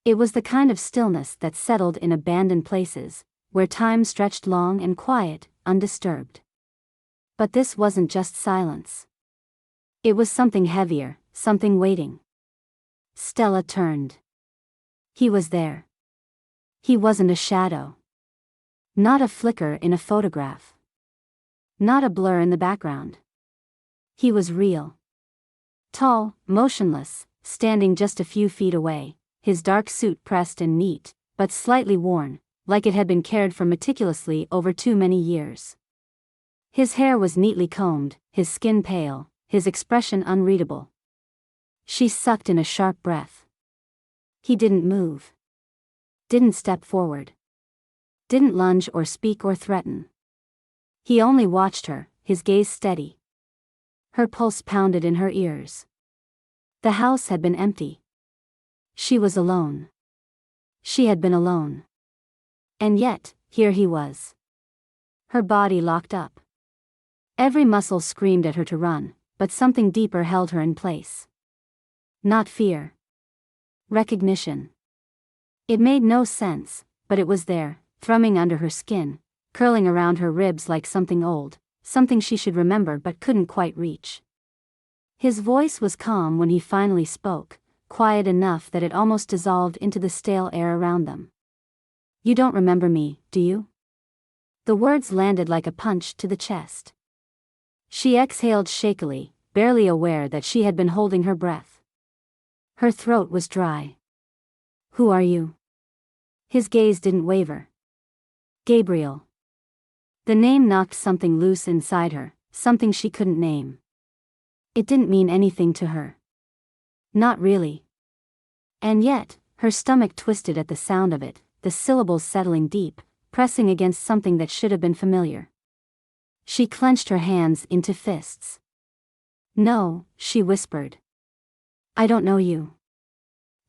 It was the kind of stillness that settled in abandoned places, where time stretched long and quiet, undisturbed. But this wasn't just silence. It was something heavier, something waiting. Stella turned. He was there. He wasn't a shadow. Not a flicker in a photograph. Not a blur in the background. He was real. Tall, motionless, standing just a few feet away, his dark suit pressed and neat, but slightly worn, like it had been cared for meticulously over too many years. His hair was neatly combed, his skin pale, his expression unreadable. She sucked in a sharp breath. He didn't move. Didn't step forward. Didn't lunge or speak or threaten. He only watched her, his gaze steady. Her pulse pounded in her ears. The house had been empty. She was alone. She had been alone. And yet, here he was. Her body locked up. Every muscle screamed at her to run, but something deeper held her in place. Not fear. Recognition. It made no sense, but it was there, thrumming under her skin, curling around her ribs like something old, something she should remember but couldn't quite reach. His voice was calm when he finally spoke, quiet enough that it almost dissolved into the stale air around them. You don't remember me, do you? The words landed like a punch to the chest. She exhaled shakily, barely aware that she had been holding her breath. Her throat was dry. Who are you? His gaze didn't waver. Gabriel. The name knocked something loose inside her, something she couldn't name. It didn't mean anything to her. Not really. And yet, her stomach twisted at the sound of it, the syllables settling deep, pressing against something that should have been familiar. She clenched her hands into fists. No, she whispered. I don't know you.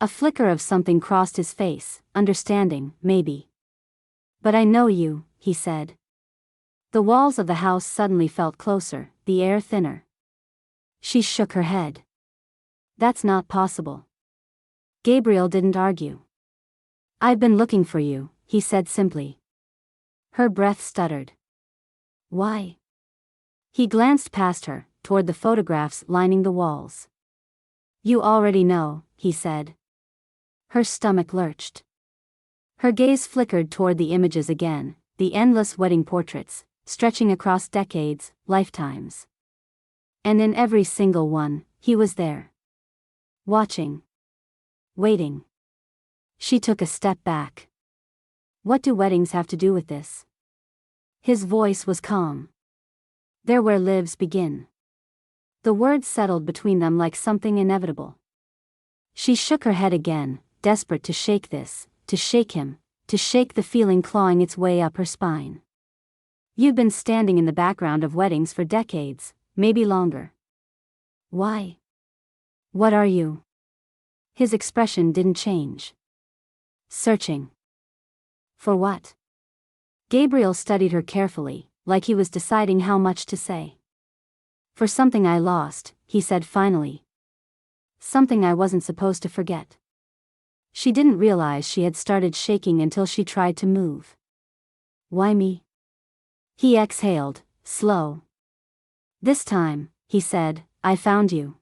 A flicker of something crossed his face, understanding, maybe. "But I know you," he said. The walls of the house suddenly felt closer, the air thinner. She shook her head. "That's not possible." Gabriel didn't argue. "I've been looking for you," he said simply. Her breath stuttered. "Why?" He glanced past her, toward the photographs lining the walls. "You already know," he said. Her stomach lurched. Her gaze flickered toward the images again, the endless wedding portraits, stretching across decades, lifetimes. And in every single one, he was there. Watching. Waiting. She took a step back. "What do weddings have to do with this?" His voice was calm. "They're where lives begin." The words settled between them like something inevitable. She shook her head again, desperate to shake this, to shake him, to shake the feeling clawing its way up her spine. "You've been standing in the background of weddings for decades, maybe longer. Why? What are you?" His expression didn't change. "Searching." "For what?" Gabriel studied her carefully, like he was deciding how much to say. "For something I lost," he said finally. "Something I wasn't supposed to forget." She didn't realize she had started shaking until she tried to move. "Why me?" He exhaled, slow. "This time," he said, "I found you."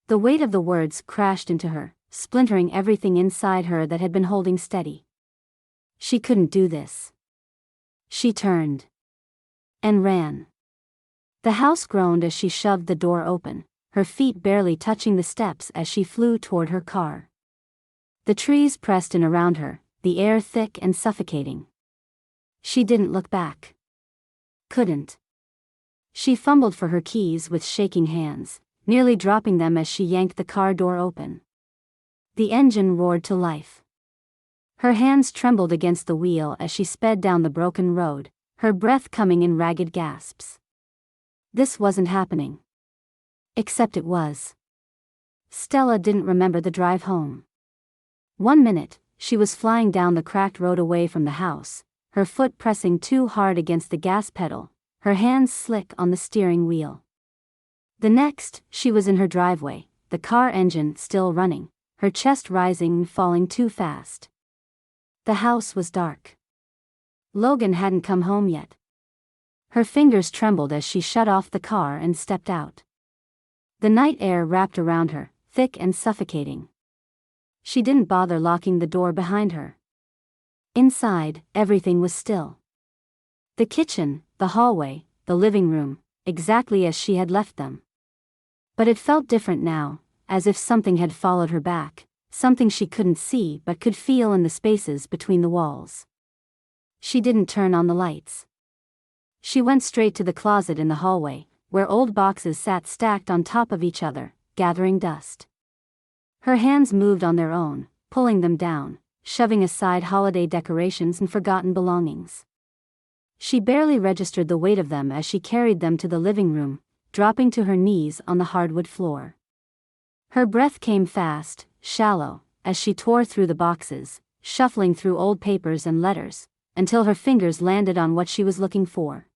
The weight of the words crashed into her, splintering everything inside her that had been holding steady. She couldn't do this. She turned. And ran. The house groaned as she shoved the door open, her feet barely touching the steps as she flew toward her car. The trees pressed in around her, the air thick and suffocating. She didn't look back. Couldn't. She fumbled for her keys with shaking hands, nearly dropping them as she yanked the car door open. The engine roared to life. Her hands trembled against the wheel as she sped down the broken road, her breath coming in ragged gasps. This wasn't happening. Except it was. Stella didn't remember the drive home. 1 minute, she was flying down the cracked road away from the house, her foot pressing too hard against the gas pedal, her hands slick on the steering wheel. The next, she was in her driveway, the car engine still running, her chest rising and falling too fast. The house was dark. Logan hadn't come home yet. Her fingers trembled as she shut off the car and stepped out. The night air wrapped around her, thick and suffocating. She didn't bother locking the door behind her. Inside, everything was still. The kitchen, the hallway, the living room, exactly as she had left them. But it felt different now, as if something had followed her back, something she couldn't see but could feel in the spaces between the walls. She didn't turn on the lights. She went straight to the closet in the hallway, where old boxes sat stacked on top of each other, gathering dust. Her hands moved on their own, pulling them down, shoving aside holiday decorations and forgotten belongings. She barely registered the weight of them as she carried them to the living room, dropping to her knees on the hardwood floor. Her breath came fast, shallow, as she tore through the boxes, shuffling through old papers and letters, until her fingers landed on what she was looking for.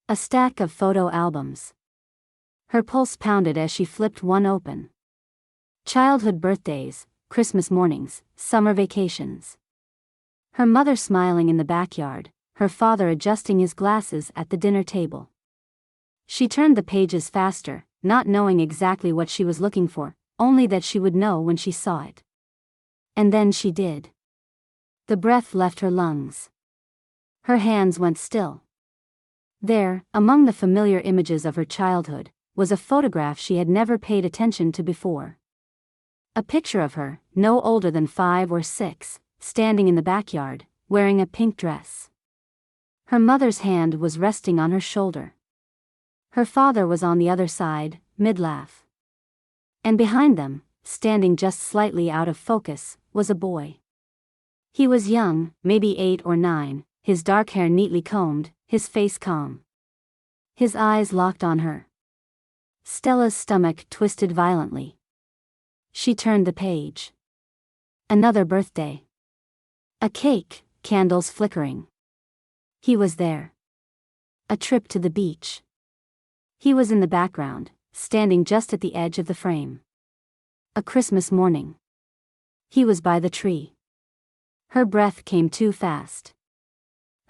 A stack of photo albums. Her pulse pounded as she flipped one open. Childhood birthdays, Christmas mornings, summer vacations. Her mother smiling in the backyard, her father adjusting his glasses at the dinner table. She turned the pages faster, not knowing exactly what she was looking for, only that she would know when she saw it. And then she did. The breath left her lungs. Her hands went still. There, among the familiar images of her childhood, was a photograph she had never paid attention to before. A picture of her, no older than 5 or 6, standing in the backyard, wearing a pink dress. Her mother's hand was resting on her shoulder. Her father was on the other side, mid-laugh. And behind them, standing just slightly out of focus, was a boy. He was young, maybe 8 or 9, his dark hair neatly combed, his face calm. His eyes locked on her. Stella's stomach twisted violently. She turned the page. Another birthday. A cake, candles flickering. He was there. A trip to the beach. He was in the background, standing just at the edge of the frame. A Christmas morning. He was by the tree. Her breath came too fast.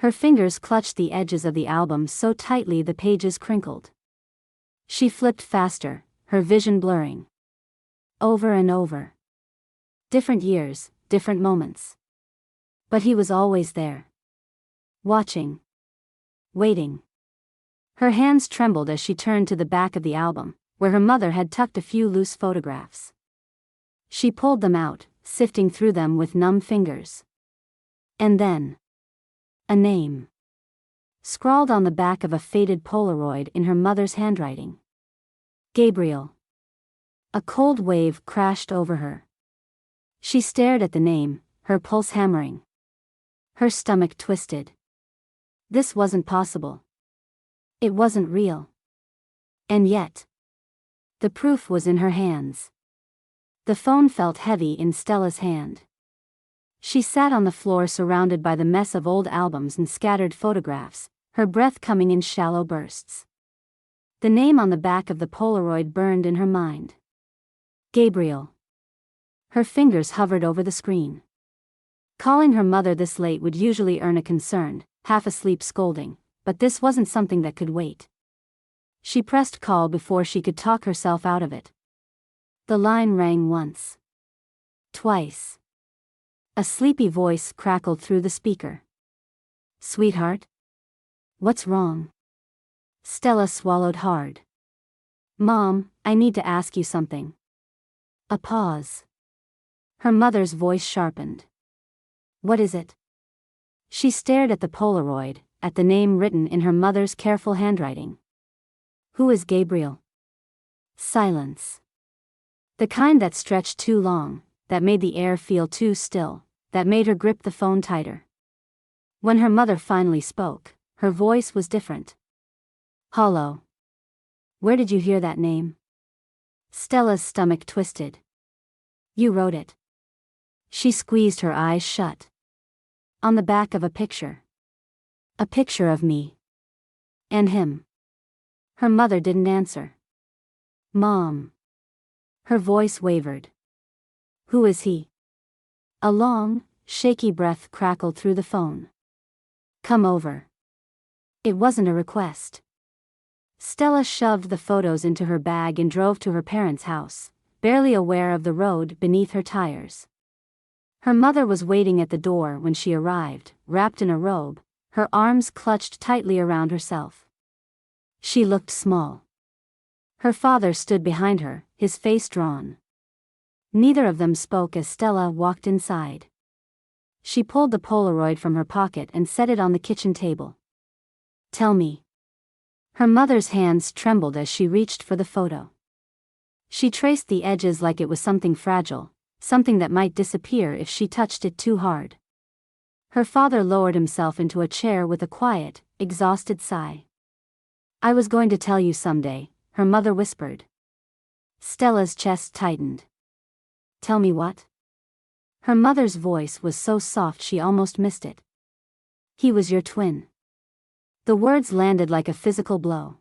Her fingers clutched the edges of the album so tightly the pages crinkled. She flipped faster, her vision blurring. Over and over. Different years, different moments. But he was always there. Watching. Waiting. Her hands trembled as she turned to the back of the album, where her mother had tucked a few loose photographs. She pulled them out, sifting through them with numb fingers. And then. A name. Scrawled on the back of a faded Polaroid in her mother's handwriting. Gabriel. A cold wave crashed over her. She stared at the name, her pulse hammering. Her stomach twisted. This wasn't possible. It wasn't real. And yet. The proof was in her hands. The phone felt heavy in Stella's hand. She sat on the floor surrounded by the mess of old albums and scattered photographs, her breath coming in shallow bursts. The name on the back of the Polaroid burned in her mind. Gabriel. Her fingers hovered over the screen. Calling her mother this late would usually earn a concerned, half-asleep scolding, but this wasn't something that could wait. She pressed call before she could talk herself out of it. The line rang once. Twice. A sleepy voice crackled through the speaker. Sweetheart? What's wrong? Stella swallowed hard. Mom, I need to ask you something. A pause. Her mother's voice sharpened. What is it? She stared at the Polaroid, at the name written in her mother's careful handwriting. Who is Gabriel? Silence. The kind that stretched too long, that made the air feel too still, that made her grip the phone tighter. When her mother finally spoke, her voice was different. Hollow. Where did you hear that name? Stella's stomach twisted. You wrote it. She squeezed her eyes shut. On the back of a picture. A picture of me. And him. Her mother didn't answer. Mom. Her voice wavered. Who is he? A long, shaky breath crackled through the phone. Come over. It wasn't a request. Stella shoved the photos into her bag and drove to her parents' house, barely aware of the road beneath her tires. Her mother was waiting at the door when she arrived, wrapped in a robe, her arms clutched tightly around herself. She looked small. Her father stood behind her, his face drawn. Neither of them spoke as Stella walked inside. She pulled the Polaroid from her pocket and set it on the kitchen table. Tell me. Her mother's hands trembled as she reached for the photo. She traced the edges like it was something fragile, something that might disappear if she touched it too hard. Her father lowered himself into a chair with a quiet, exhausted sigh. I was going to tell you someday, her mother whispered. Stella's chest tightened. Tell me what? Her mother's voice was so soft she almost missed it. He was your twin. The words landed like a physical blow.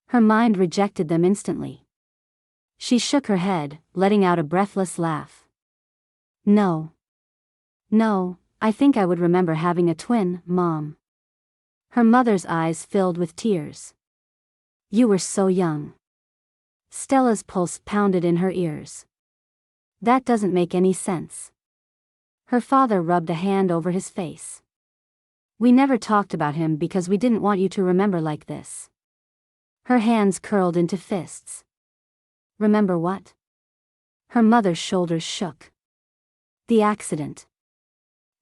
Her mind rejected them instantly. She shook her head, letting out a breathless laugh. No. No, I think I would remember having a twin, Mom. Her mother's eyes filled with tears. You were so young. Stella's pulse pounded in her ears. That doesn't make any sense. Her father rubbed a hand over his face. We never talked about him because we didn't want you to remember like this. Her hands curled into fists. Remember what? Her mother's shoulders shook. The accident.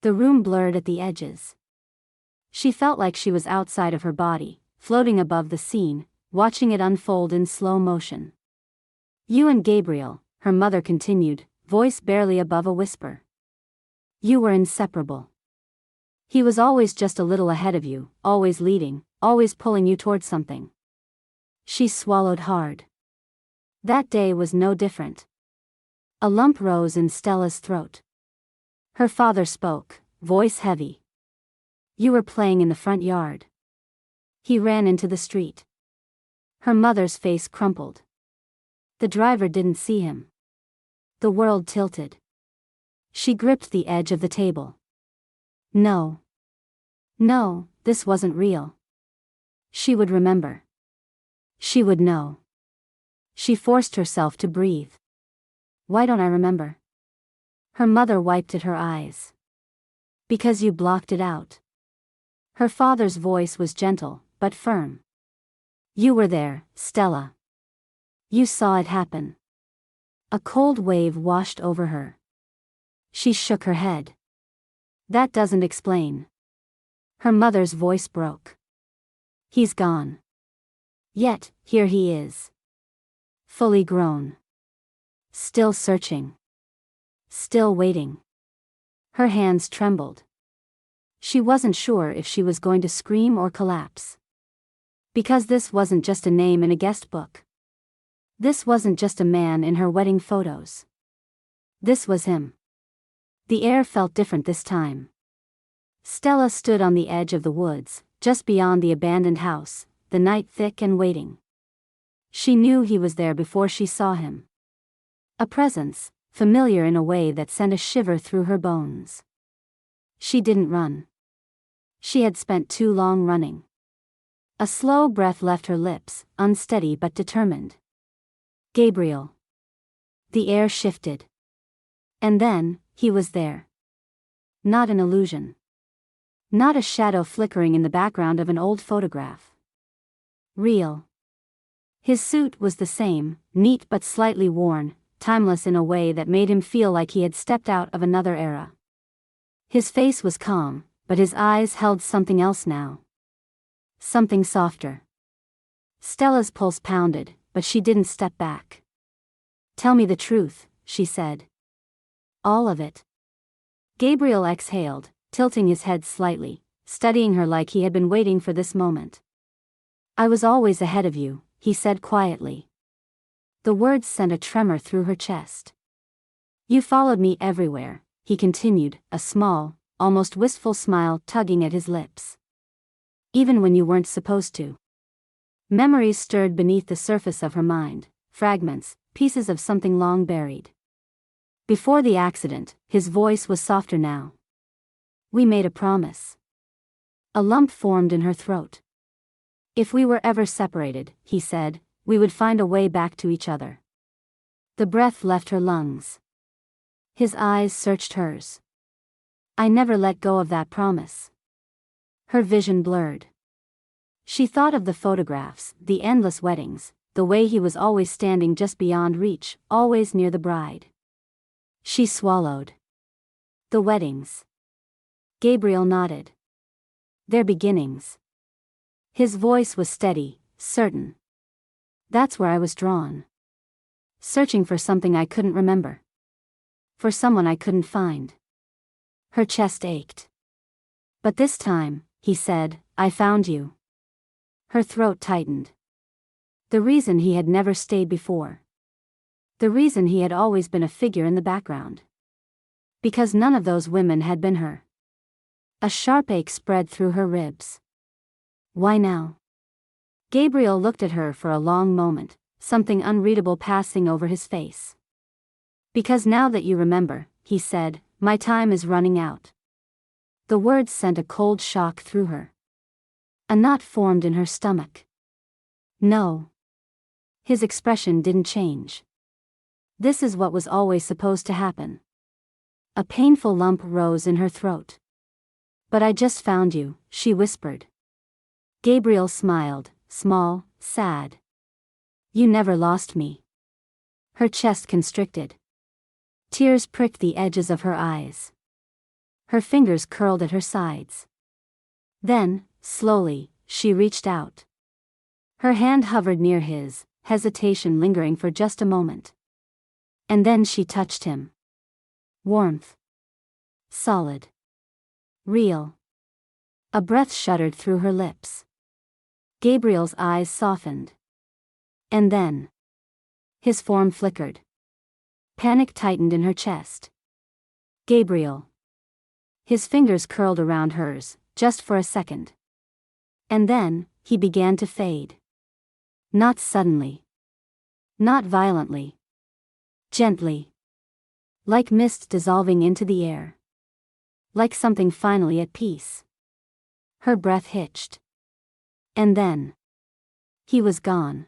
The room blurred at the edges. She felt like she was outside of her body, floating above the scene, watching it unfold in slow motion. You and Gabriel, her mother continued, voice barely above a whisper. You were inseparable. He was always just a little ahead of you, always leading, always pulling you towards something. She swallowed hard. That day was no different. A lump rose in Stella's throat. Her father spoke, voice heavy. You were playing in the front yard. He ran into the street. Her mother's face crumpled. The driver didn't see him. The world tilted. She gripped the edge of the table. No. No, this wasn't real. She would remember. She would know. She forced herself to breathe. Why don't I remember? Her mother wiped at her eyes. Because you blocked it out. Her father's voice was gentle, but firm. You were there, Stella. You saw it happen. A cold wave washed over her. She shook her head. That doesn't explain. Her mother's voice broke. He's gone. Yet, here he is. Fully grown. Still searching. Still waiting. Her hands trembled. She wasn't sure if she was going to scream or collapse. Because this wasn't just a name in a guest book. This wasn't just a man in her wedding photos. This was him. The air felt different this time. Stella stood on the edge of the woods, just beyond the abandoned house, the night thick and waiting. She knew he was there before she saw him. A presence, familiar in a way that sent a shiver through her bones. She didn't run. She had spent too long running. A slow breath left her lips, unsteady but determined. Gabriel. The air shifted. And then, he was there. Not an illusion. Not a shadow flickering in the background of an old photograph. Real. His suit was the same, neat but slightly worn, timeless in a way that made him feel like he had stepped out of another era. His face was calm, but his eyes held something else now. Something softer. Stella's pulse pounded, but she didn't step back. Tell me the truth, she said. All of it. Gabriel exhaled, tilting his head slightly, studying her like he had been waiting for this moment. I was always ahead of you, he said quietly. The words sent a tremor through her chest. You followed me everywhere, he continued, a small, almost wistful smile tugging at his lips. Even when you weren't supposed to. Memories stirred beneath the surface of her mind, fragments, pieces of something long buried. Before the accident, his voice was softer now. We made a promise. A lump formed in her throat. If we were ever separated, he said, we would find a way back to each other. The breath left her lungs. His eyes searched hers. I never let go of that promise. Her vision blurred. She thought of the photographs, the endless weddings, the way he was always standing just beyond reach, always near the bride. She swallowed. The weddings. Gabriel nodded. Their beginnings. His voice was steady, certain. That's where I was drawn. Searching for something I couldn't remember. For someone I couldn't find. Her chest ached. But this time, he said, I found you. Her throat tightened. The reason he had never stayed before. The reason he had always been a figure in the background. Because none of those women had been her. A sharp ache spread through her ribs. Why now? Gabriel looked at her for a long moment, something unreadable passing over his face. Because now that you remember, he said, my time is running out. The words sent a cold shock through her. A knot formed in her stomach. No. His expression didn't change. This is what was always supposed to happen. A painful lump rose in her throat. But I just found you, she whispered. Gabriel smiled, small, sad. You never lost me. Her chest constricted. Tears pricked the edges of her eyes. Her fingers curled at her sides. Then, slowly, she reached out. Her hand hovered near his, hesitation lingering for just a moment. And then she touched him. Warmth. Solid. Real. A breath shuddered through her lips. Gabriel's eyes softened. And then. His form flickered. Panic tightened in her chest. Gabriel. His fingers curled around hers, just for a second. And then, he began to fade. Not suddenly. Not violently. Gently. Like mist dissolving into the air. Like something finally at peace. Her breath hitched. And then. He was gone.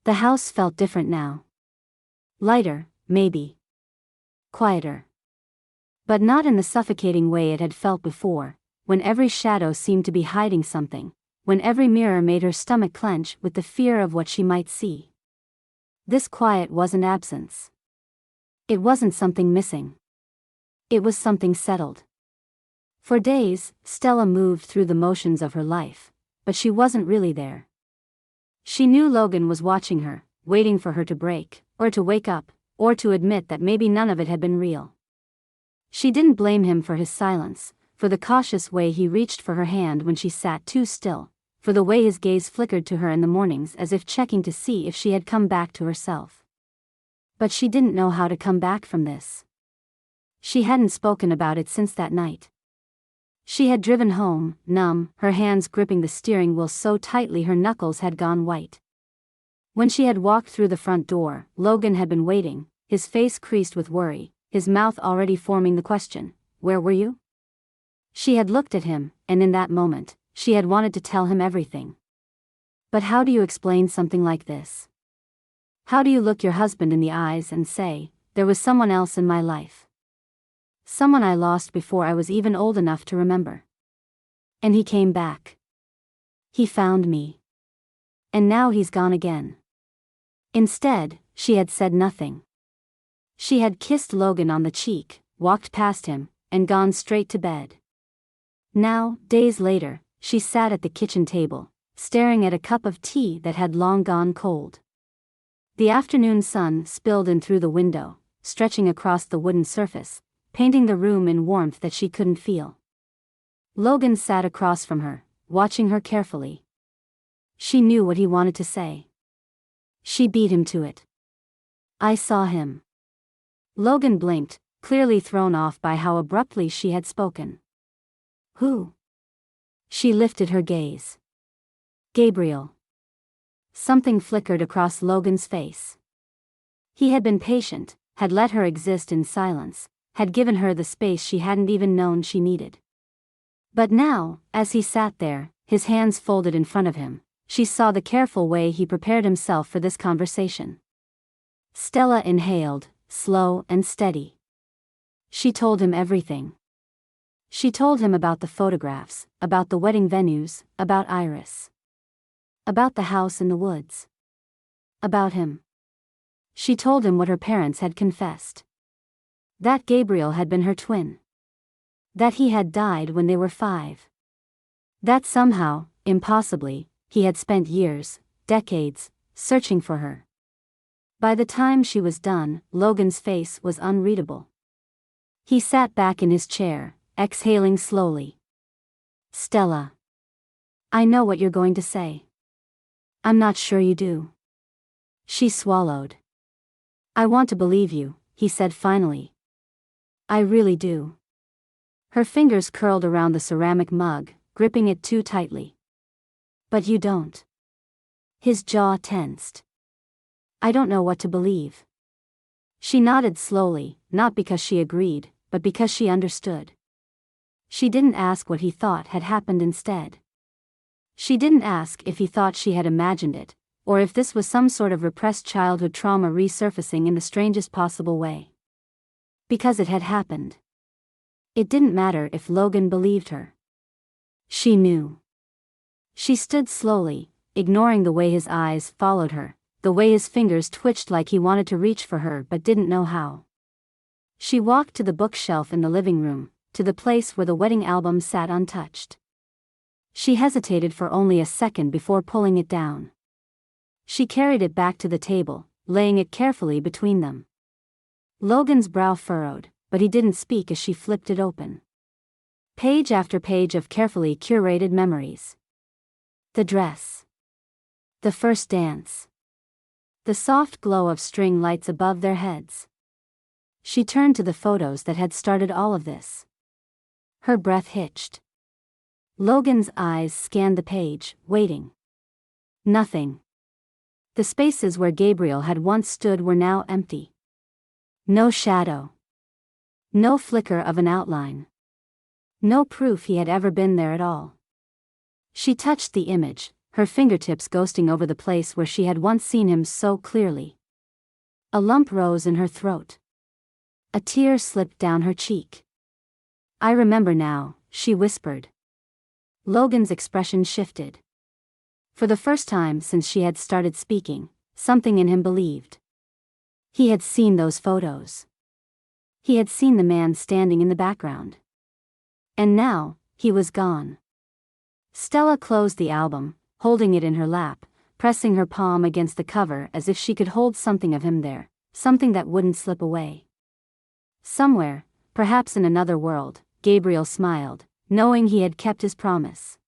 The house felt different now. Lighter, maybe. Quieter. But not in the suffocating way it had felt before, when every shadow seemed to be hiding something, when every mirror made her stomach clench with the fear of what she might see. This quiet wasn't absence. It wasn't something missing. It was something settled. For days, Stella moved through the motions of her life, but she wasn't really there. She knew Logan was watching her, waiting for her to break, or to wake up, or to admit that maybe none of it had been real. She didn't blame him for his silence, for the cautious way he reached for her hand when she sat too still, for the way his gaze flickered to her in the mornings as if checking to see if she had come back to herself. But she didn't know how to come back from this. She hadn't spoken about it since that night. She had driven home, numb, her hands gripping the steering wheel so tightly her knuckles had gone white. When she had walked through the front door, Logan had been waiting, his face creased with worry, his mouth already forming the question, "Where were you?" She had looked at him, and in that moment, she had wanted to tell him everything. But how do you explain something like this? How do you look your husband in the eyes and say, "There was someone else in my life. Someone I lost before I was even old enough to remember. And he came back. He found me. And now he's gone again." Instead, she had said nothing. She had kissed Logan on the cheek, walked past him, and gone straight to bed. Now, days later, she sat at the kitchen table, staring at a cup of tea that had long gone cold. The afternoon sun spilled in through the window, stretching across the wooden surface, painting the room in warmth that she couldn't feel. Logan sat across from her, watching her carefully. She knew what he wanted to say. She beat him to it. "I saw him." Logan blinked, clearly thrown off by how abruptly she had spoken. "Who?" She lifted her gaze. "Gabriel." Something flickered across Logan's face. He had been patient, had let her exist in silence, had given her the space she hadn't even known she needed. But now, as he sat there, his hands folded in front of him, she saw the careful way he prepared himself for this conversation. Stella inhaled, slow and steady. She told him everything. She told him about the photographs, about the wedding venues, about Iris. About the house in the woods. About him. She told him what her parents had confessed. That Gabriel had been her twin. That he had died when they were 5. That somehow, impossibly, he had spent years, decades, searching for her. By the time she was done, Logan's face was unreadable. He sat back in his chair, exhaling slowly. "Stella. I know what you're going to say. I'm not sure you do." She swallowed. "I want to believe you," he said finally. "I really do." Her fingers curled around the ceramic mug, gripping it too tightly. "But you don't." His jaw tensed. "I don't know what to believe." She nodded slowly, not because she agreed, but because she understood. She didn't ask what he thought had happened instead. She didn't ask if he thought she had imagined it, or if this was some sort of repressed childhood trauma resurfacing in the strangest possible way. Because it had happened. It didn't matter if Logan believed her. She knew. She stood slowly, ignoring the way his eyes followed her, the way his fingers twitched like he wanted to reach for her but didn't know how. She walked to the bookshelf in the living room, to the place where the wedding album sat untouched. She hesitated for only a second before pulling it down. She carried it back to the table, laying it carefully between them. Logan's brow furrowed, but he didn't speak as she flipped it open. Page after page of carefully curated memories. The dress. The first dance. The soft glow of string lights above their heads. She turned to the photos that had started all of this. Her breath hitched. Logan's eyes scanned the page, waiting. Nothing. The spaces where Gabriel had once stood were now empty. No shadow. No flicker of an outline. No proof he had ever been there at all. She touched the image, her fingertips ghosting over the place where she had once seen him so clearly. A lump rose in her throat. A tear slipped down her cheek. "I remember now," she whispered. Logan's expression shifted. For the first time since she had started speaking, something in him believed. He had seen those photos. He had seen the man standing in the background. And now, he was gone. Stella closed the album, holding it in her lap, pressing her palm against the cover as if she could hold something of him there, something that wouldn't slip away. Somewhere, perhaps in another world, Gabriel smiled, knowing he had kept his promise.